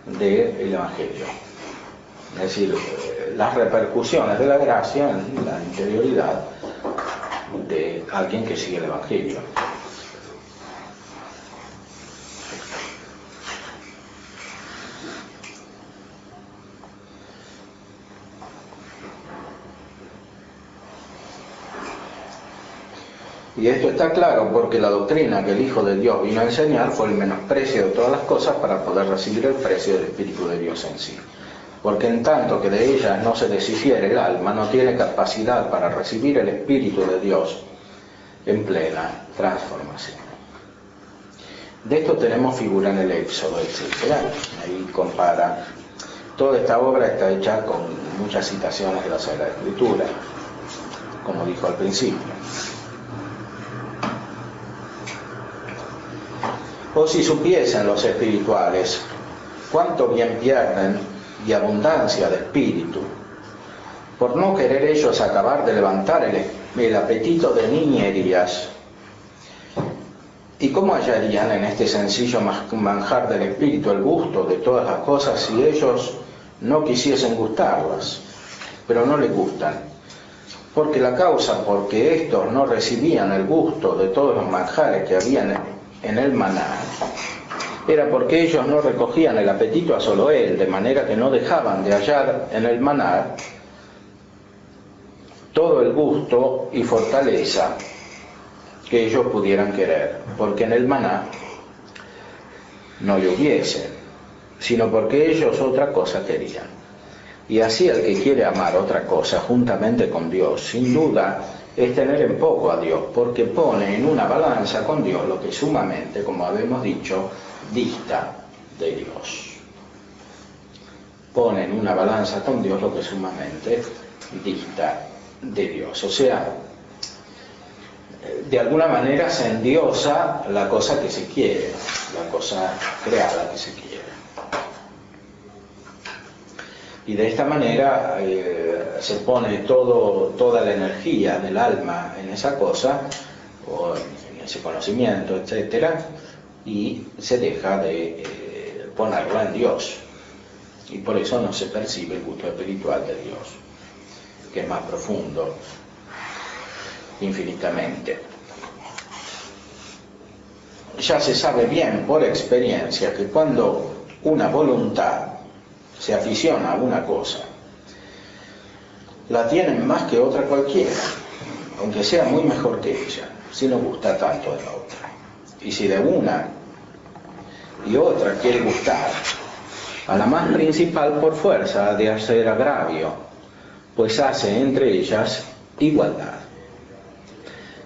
del Evangelio. Es decir, las repercusiones de la gracia en la interioridad de alguien que sigue el Evangelio. Y esto está claro porque la doctrina que el Hijo de Dios vino a enseñar fue el menosprecio de todas las cosas para poder recibir el precio del Espíritu de Dios en sí. Porque en tanto que de ellas no se deshiciere el alma, no tiene capacidad para recibir el Espíritu de Dios en plena transformación. De esto tenemos figura en el Éxodo, etc. Ahí compara. Toda esta obra está hecha con muchas citaciones de la Sagrada Escritura, como dijo al principio. O si supiesen los espirituales cuánto bien pierden y abundancia de espíritu, por no querer ellos acabar de levantar el apetito de niñerías, ¿y cómo hallarían en este sencillo manjar del espíritu el gusto de todas las cosas si ellos no quisiesen gustarlas? Pero no les gustan, porque la causa por que estos no recibían el gusto de todos los manjares que habían en el maná era porque ellos no recogían el apetito a solo él, de manera que no dejaban de hallar en el maná todo el gusto y fortaleza que ellos pudieran querer, porque en el maná no lloviese, sino porque ellos otra cosa querían. Y así el que quiere amar otra cosa juntamente con Dios, sin duda, es tener en poco a Dios, porque pone en una balanza con Dios lo que sumamente, como habíamos dicho, dista de Dios. Pone en una balanza con Dios lo que sumamente dista de Dios. O sea, de alguna manera se endiosa la cosa que se quiere, la cosa creada que se quiere. Y de esta manera se pone toda la energía del alma en esa cosa, o en ese conocimiento, etc., y se deja de ponerla en Dios. Y por eso no se percibe el gusto espiritual de Dios, que es más profundo, infinitamente. Ya se sabe bien por experiencia que cuando una voluntad se aficiona a una cosa, la tienen más que otra cualquiera, aunque sea muy mejor que ella, si no gusta tanto de la otra. Y si de una y otra quiere gustar, a la más principal por fuerza ha de hacer agravio, pues hace entre ellas igualdad.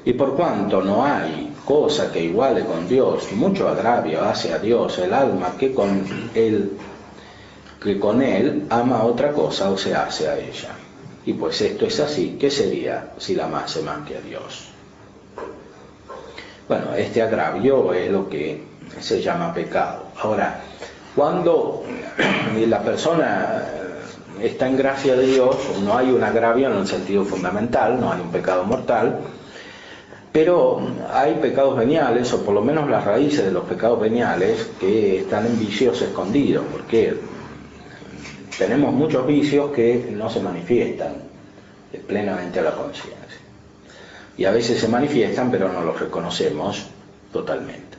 Y por cuanto no hay cosa que iguale con Dios, mucho agravio hace a Dios el alma que con él ama otra cosa o se hace a ella. Y pues esto es así, ¿qué sería si la amase más que a Dios? Bueno, este agravio es lo que se llama pecado. Ahora, cuando la persona está en gracia de Dios, no hay un agravio en el sentido fundamental, no hay un pecado mortal, pero hay pecados veniales, o por lo menos las raíces de los pecados veniales, que están en vicios escondidos, porque tenemos muchos vicios que no se manifiestan plenamente a la conciencia. Y a veces se manifiestan, pero no los reconocemos totalmente.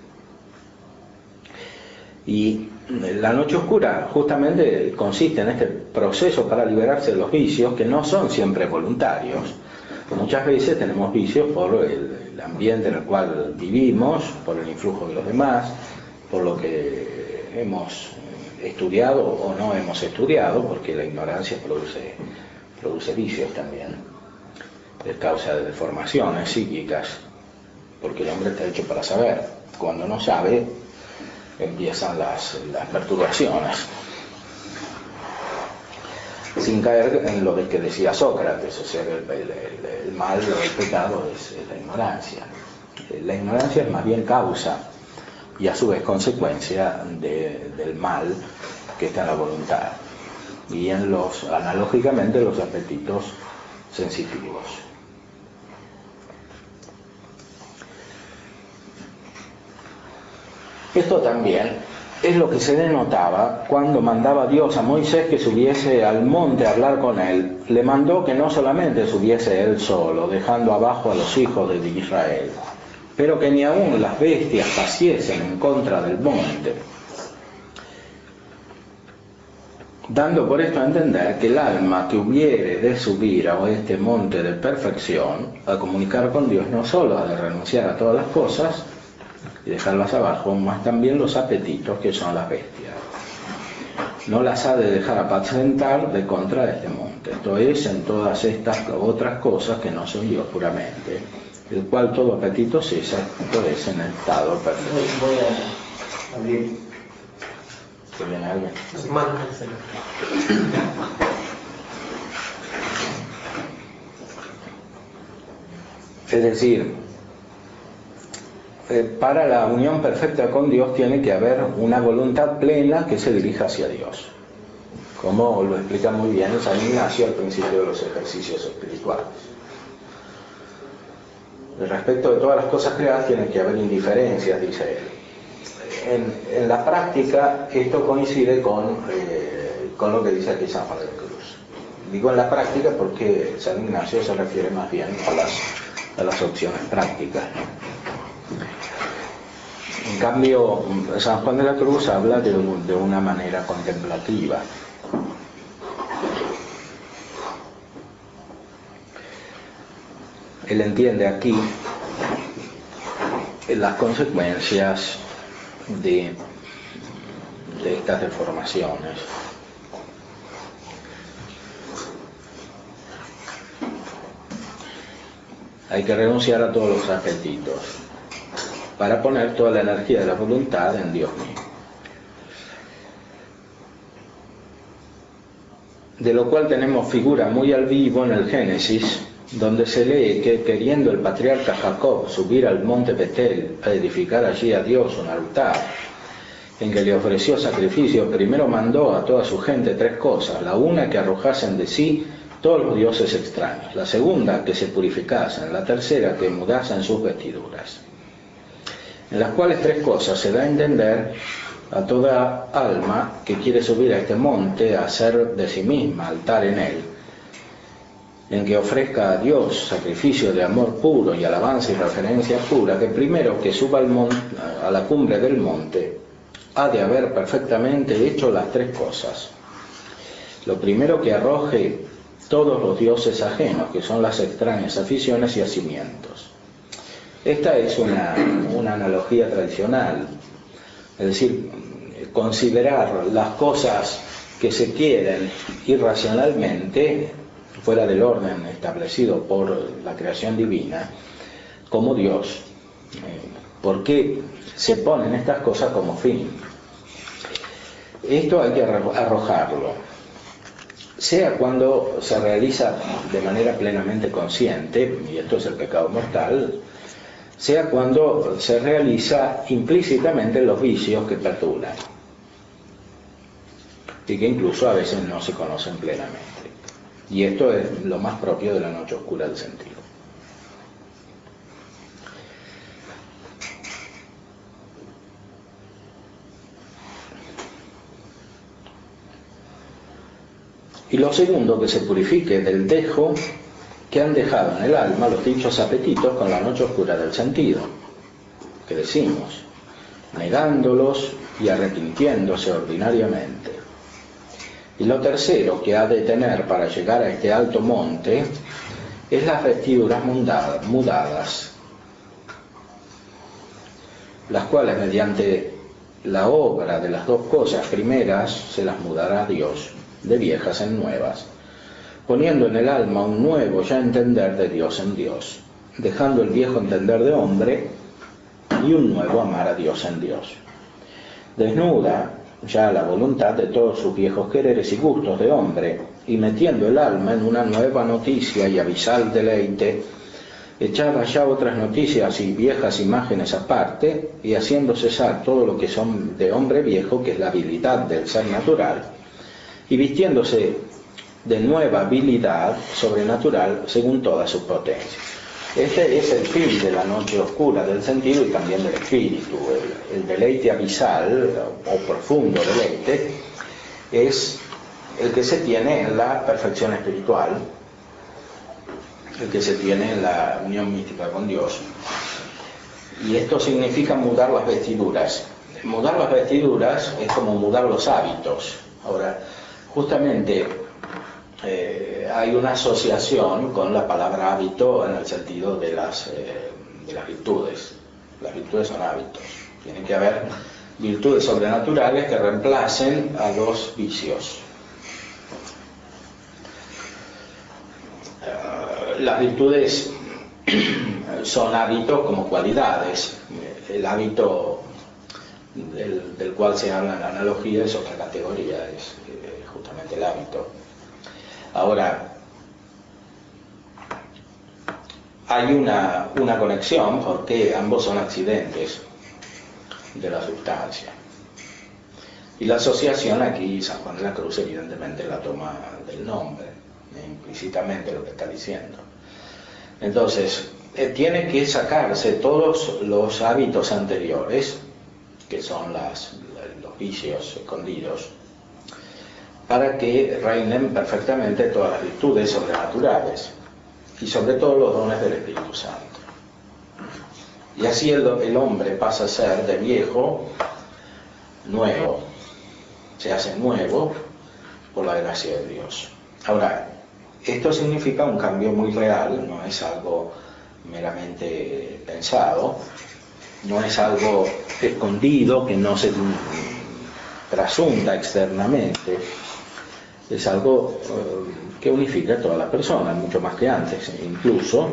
Y la noche oscura justamente consiste en este proceso para liberarse de los vicios que no son siempre voluntarios. Muchas veces tenemos vicios por el ambiente en el cual vivimos, por el influjo de los demás, por lo que hemos estudiado o no hemos estudiado, porque la ignorancia produce vicios también. Es causa de deformaciones psíquicas, porque el hombre está hecho para saber. Cuando no sabe, empiezan las perturbaciones. Sin caer en lo que decía Sócrates, o sea, el mal o el pecado es la ignorancia. La ignorancia es más bien causa y a su vez consecuencia del mal que está en la voluntad y analógicamente los apetitos sensitivos. Esto también es lo que se denotaba cuando mandaba Dios a Moisés que subiese al monte a hablar con él. Le mandó que no solamente subiese él solo, dejando abajo a los hijos de Israel, pero que ni aun las bestias pasiesen en contra del monte, dando por esto a entender que el alma que hubiere de subir a este monte de perfección a comunicar con Dios no solo ha de renunciar a todas las cosas y dejarlas abajo, más también los apetitos que son las bestias. No las ha de dejar apacentar de contra de este monte, esto es, en todas estas otras cosas que no son Dios puramente, el cual todo apetito cesa, esto es, en el estado perfecto. Voy a abrir. ¿Que viene alguien? Es decir, para la unión perfecta con Dios tiene que haber una voluntad plena que se dirija hacia Dios, como lo explica muy bien San Ignacio al principio de los ejercicios espirituales. Respecto de todas las cosas creadas tiene que haber indiferencias, dice él. En la práctica esto coincide con lo que dice aquí San Juan de la Cruz. Digo en la práctica porque San Ignacio se refiere más bien a las opciones prácticas. En cambio, San Juan de la Cruz habla de una manera contemplativa. Él entiende aquí las consecuencias de estas deformaciones. Hay que renunciar a todos los apetitos para poner toda la energía de la voluntad en Dios mismo. De lo cual tenemos figura muy al vivo en el Génesis, donde se lee que queriendo el patriarca Jacob subir al monte Betel a edificar allí a Dios un altar, en que le ofreció sacrificio, primero mandó a toda su gente 3 cosas. La una, que arrojasen de sí todos los dioses extraños. La segunda, que se purificasen. La tercera, que mudasen sus vestiduras. En las cuales 3 cosas se da a entender a toda alma que quiere subir a este monte a hacer de sí misma altar en él, en que ofrezca a Dios sacrificio de amor puro y alabanza y referencia pura, que primero que suba a la cumbre del monte ha de haber perfectamente hecho las 3 cosas. Lo primero, que arroje todos los dioses ajenos, que son las extrañas aficiones y hacimientos. Esta es una analogía tradicional, es decir, considerar las cosas que se quieren irracionalmente, fuera del orden establecido por la creación divina, como Dios. ¿Por qué se ponen estas cosas como fin? Esto hay que arrojarlo, sea cuando se realiza de manera plenamente consciente, y esto es el pecado mortal, sea cuando se realiza implícitamente en los vicios que perturban y que incluso a veces no se conocen plenamente. Y esto es lo más propio de la noche oscura del sentido. Y lo segundo, que se purifique del dejo que han dejado en el alma los dichos apetitos con la noche oscura del sentido, que decimos, negándolos y arrepintiéndose ordinariamente. Y lo tercero que ha de tener para llegar a este alto monte es las vestiduras mudadas, las cuales mediante la obra de las dos cosas primeras se las mudará Dios, de viejas en nuevas, poniendo en el alma un nuevo ya entender de Dios en Dios, dejando el viejo entender de hombre y un nuevo amar a Dios en Dios. Desnuda ya la voluntad de todos sus viejos quereres y gustos de hombre, y metiendo el alma en una nueva noticia y abisal deleite, echaba ya otras noticias y viejas imágenes aparte, y haciendo cesar todo lo que son de hombre viejo, que es la habilidad del ser natural, y vistiéndose de nueva habilidad sobrenatural según todas sus potencias. Este es el fin de la noche oscura del sentido y también del espíritu. El deleite abisal o profundo deleite es el que se tiene en la perfección espiritual, el que se tiene en la unión mística con Dios. Y esto significa mudar las vestiduras. Mudar las vestiduras es como mudar los hábitos. Ahora, justamente hay una asociación con la palabra hábito en el sentido de las virtudes. Las virtudes son hábitos. Tiene que haber virtudes sobrenaturales que reemplacen a los vicios. Las virtudes son hábitos como cualidades. El hábito del cual se habla en la analogía es otra categoría, es justamente el hábito. Ahora, hay una conexión porque ambos son accidentes de la sustancia. Y la asociación aquí, San Juan de la Cruz evidentemente la toma del nombre, implícitamente lo que está diciendo. Entonces, tiene que sacarse todos los hábitos anteriores, que son los vicios escondidos, para que reinen perfectamente todas las virtudes sobrenaturales y sobre todo los dones del Espíritu Santo. Y así el hombre pasa a ser de viejo nuevo, se hace nuevo por la gracia de Dios. Ahora, esto significa un cambio muy real, no es algo meramente pensado, no es algo escondido que no se trasunta externamente, es algo que unifica a toda la persona, mucho más que antes, incluso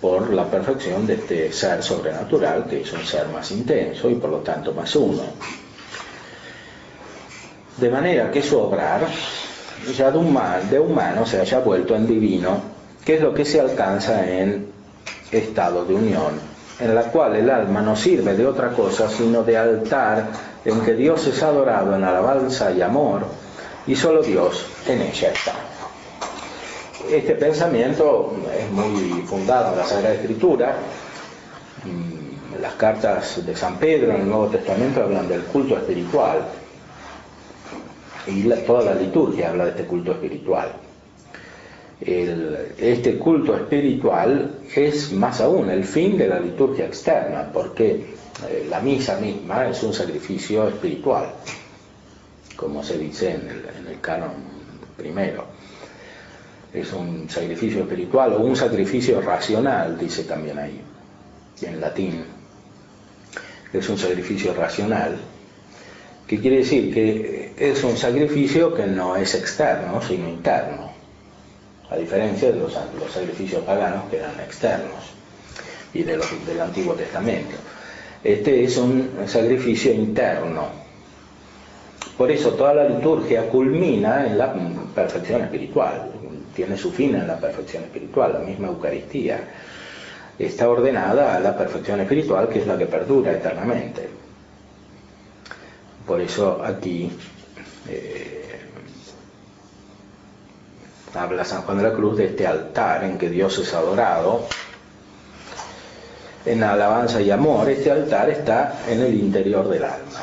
por la perfección de este ser sobrenatural, que es un ser más intenso y por lo tanto más uno. De manera que su obrar ya de humano se haya vuelto en divino, que es lo que se alcanza en estado de unión, en la cual el alma no sirve de otra cosa sino de altar en que Dios es adorado en alabanza y amor, y solo Dios en ella está. Este pensamiento es muy fundado en la Sagrada Escritura. Las cartas de San Pedro en el Nuevo Testamento hablan del culto espiritual, y toda la liturgia habla de este culto espiritual. Este culto espiritual es más aún el fin de la liturgia externa, porque la misa misma es un sacrificio espiritual, como se dice en el canon primero. Es un sacrificio espiritual o un sacrificio racional, dice también ahí, en latín. Es un sacrificio racional, que quiere decir que es un sacrificio que no es externo, sino interno, a diferencia de los sacrificios paganos que eran externos y del Antiguo Testamento. Este es un sacrificio interno. Por eso toda la liturgia culmina en la perfección espiritual, tiene su fin en la perfección espiritual. La misma Eucaristía está ordenada a la perfección espiritual, que es la que perdura eternamente. Por eso aquí habla San Juan de la Cruz de este altar en que Dios es adorado en alabanza y amor. Este altar está en el interior del alma,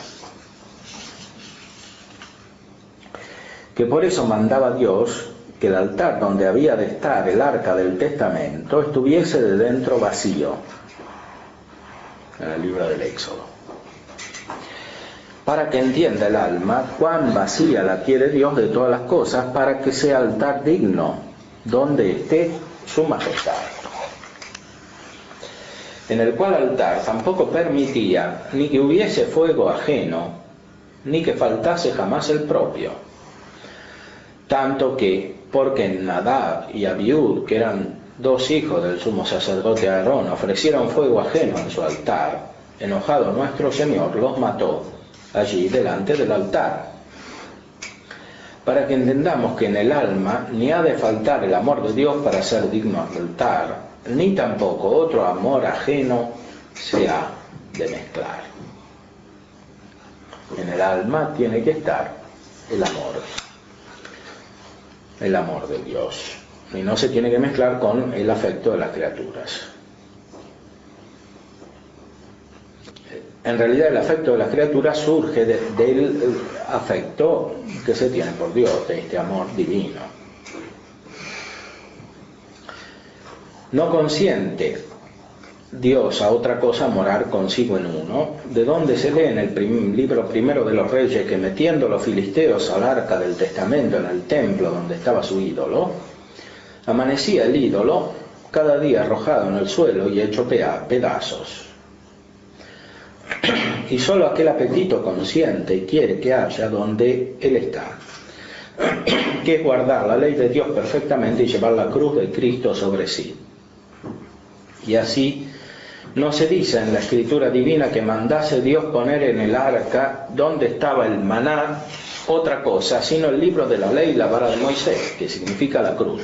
que por eso mandaba Dios que el altar donde había de estar el arca del testamento estuviese de dentro vacío, en el libro del Éxodo, para que entienda el alma cuán vacía la quiere Dios de todas las cosas, para que sea altar digno, donde esté su majestad. En el cual altar tampoco permitía ni que hubiese fuego ajeno, ni que faltase jamás el propio. Tanto que, porque Nadab y Abiud, que eran dos hijos del sumo sacerdote Aarón, ofrecieron fuego ajeno en su altar, enojado nuestro Señor los mató allí delante del altar. Para que entendamos que en el alma ni ha de faltar el amor de Dios para ser digno del altar, ni tampoco otro amor ajeno se ha de mezclar. En el alma tiene que estar el amor de Dios, y no se tiene que mezclar con el afecto de las criaturas. En realidad el afecto de las criaturas surge del afecto que se tiene por Dios, de este amor divino. No consiente Dios a otra cosa morar consigo en uno, de donde se lee en el libro primero de los Reyes que metiendo los filisteos al arca del testamento en el templo donde estaba su ídolo, amanecía el ídolo cada día arrojado en el suelo y hecho pedazos. Y solo aquel apetito consciente quiere que haya donde él está, que es guardar la ley de Dios perfectamente y llevar la cruz de Cristo sobre sí. Y así no se dice en la escritura divina que mandase Dios poner en el arca donde estaba el maná otra cosa, sino el libro de la ley y la vara de Moisés, que significa la cruz.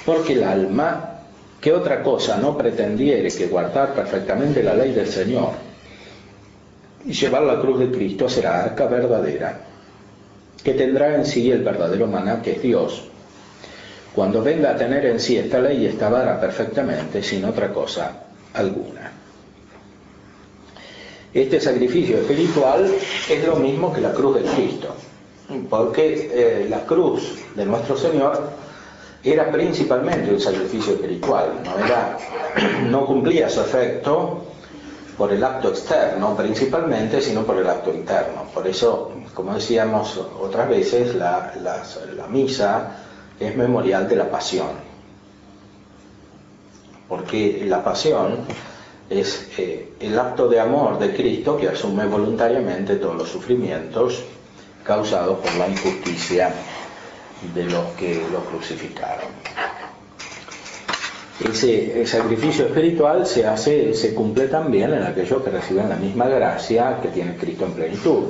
Porque el alma, que otra cosa no pretendiere que guardar perfectamente la ley del Señor y llevar la cruz de Cristo, será arca verdadera, que tendrá en sí el verdadero maná, que es Dios, cuando venga a tener en sí esta ley y esta vara perfectamente, sin otra cosa alguna. Este sacrificio espiritual es lo mismo que la cruz de Cristo, porque la cruz de nuestro Señor era principalmente un sacrificio espiritual, no cumplía su efecto por el acto externo principalmente, sino por el acto interno. Por eso, como decíamos otras veces, la misa es memorial de la pasión, porque la pasión es el acto de amor de Cristo que asume voluntariamente todos los sufrimientos causados por la injusticia de los que lo crucificaron. Ese sacrificio espiritual se cumple también en aquellos que reciben la misma gracia que tiene Cristo en plenitud,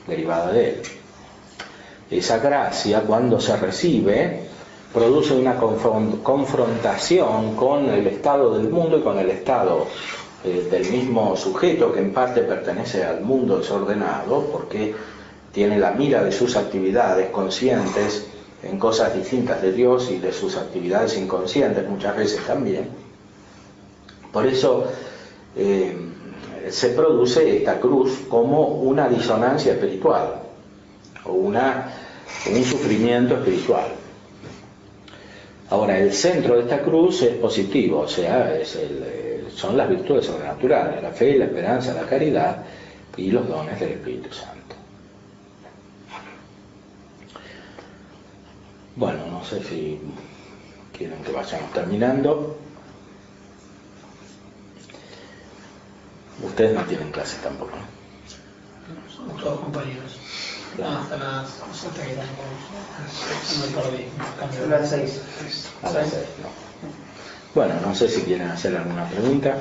derivada de él. Esa gracia, cuando se recibe, produce una confrontación con el estado del mundo y con el estado del mismo sujeto, que en parte pertenece al mundo desordenado, porque tiene la mira de sus actividades conscientes en cosas distintas de Dios y de sus actividades inconscientes muchas veces también. Por eso se produce esta cruz como una disonancia espiritual o un sufrimiento espiritual. Ahora, el centro de esta cruz es positivo, o sea, son las virtudes sobrenaturales, la fe, la esperanza, la caridad y los dones del Espíritu Santo. Bueno, no sé si quieren que vayamos terminando. Ustedes no tienen clase tampoco, ¿no? Somos todos compañeros. Hasta las 7 A las 6. A las 6, no. Bueno, no sé si quieren hacer alguna pregunta.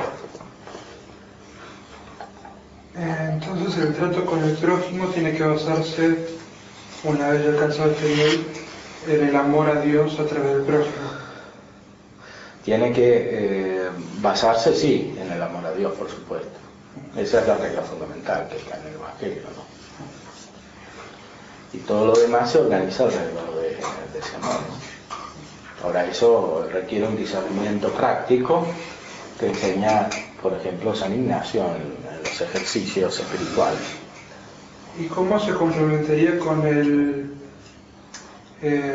Entonces el trato con el prójimo tiene que basarse, una vez alcanzado este nivel, en el amor a Dios a través del prójimo. Tiene que basarse, sí, en el amor a Dios, por supuesto. Esa es la regla fundamental que está en el Evangelio, ¿no? Y todo lo demás se organiza alrededor de ese amor, ¿no? Ahora, eso requiere un discernimiento práctico que enseña, por ejemplo, San Ignacio en los ejercicios espirituales. ¿Y cómo se complementaría con el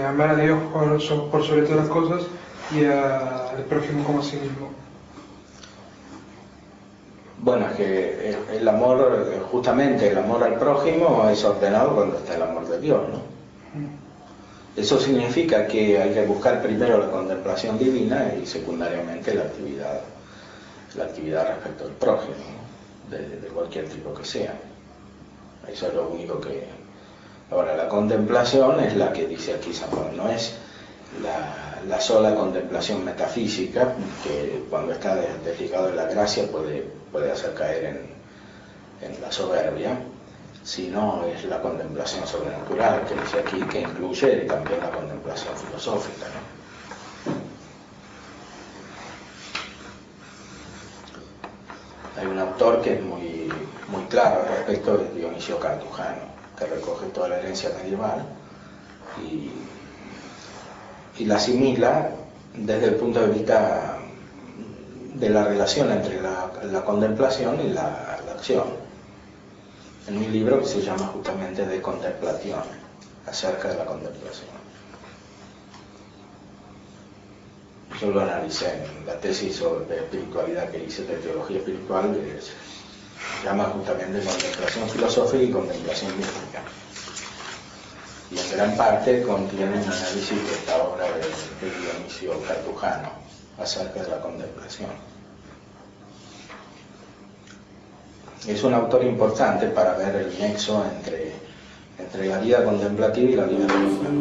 amar a Dios por sobre todas las cosas y al prójimo como a sí mismo. Bueno, es que el amor, justamente el amor al prójimo es ordenado cuando está el amor de Dios, ¿no? Eso significa que hay que buscar primero la contemplación divina y secundariamente la actividad respecto al prójimo, ¿no? de cualquier tipo que sea. Eso es lo único que... Ahora, la contemplación es la que dice aquí San Juan, no es la sola contemplación metafísica que cuando está desligado de la gracia puede hacer caer en la soberbia, sino es la contemplación sobrenatural que dice aquí, que incluye también la contemplación filosófica, ¿no? Hay un autor que es muy claro al respecto, de Dionisio Cartujano, que recoge toda la herencia medieval y la asimila desde el punto de vista de la relación entre la contemplación y la acción, en un libro que se llama justamente De Contemplación, acerca de la contemplación. Yo lo analicé en la tesis sobre espiritualidad que hice, de teología espiritual, que se llama justamente Contemplación filosófica y Contemplación mística. Y en gran parte contiene un análisis de esta obra de Dionisio Cartujano acerca de la contemplación. Es un autor importante para ver el nexo entre la vida contemplativa y la vida espiritual.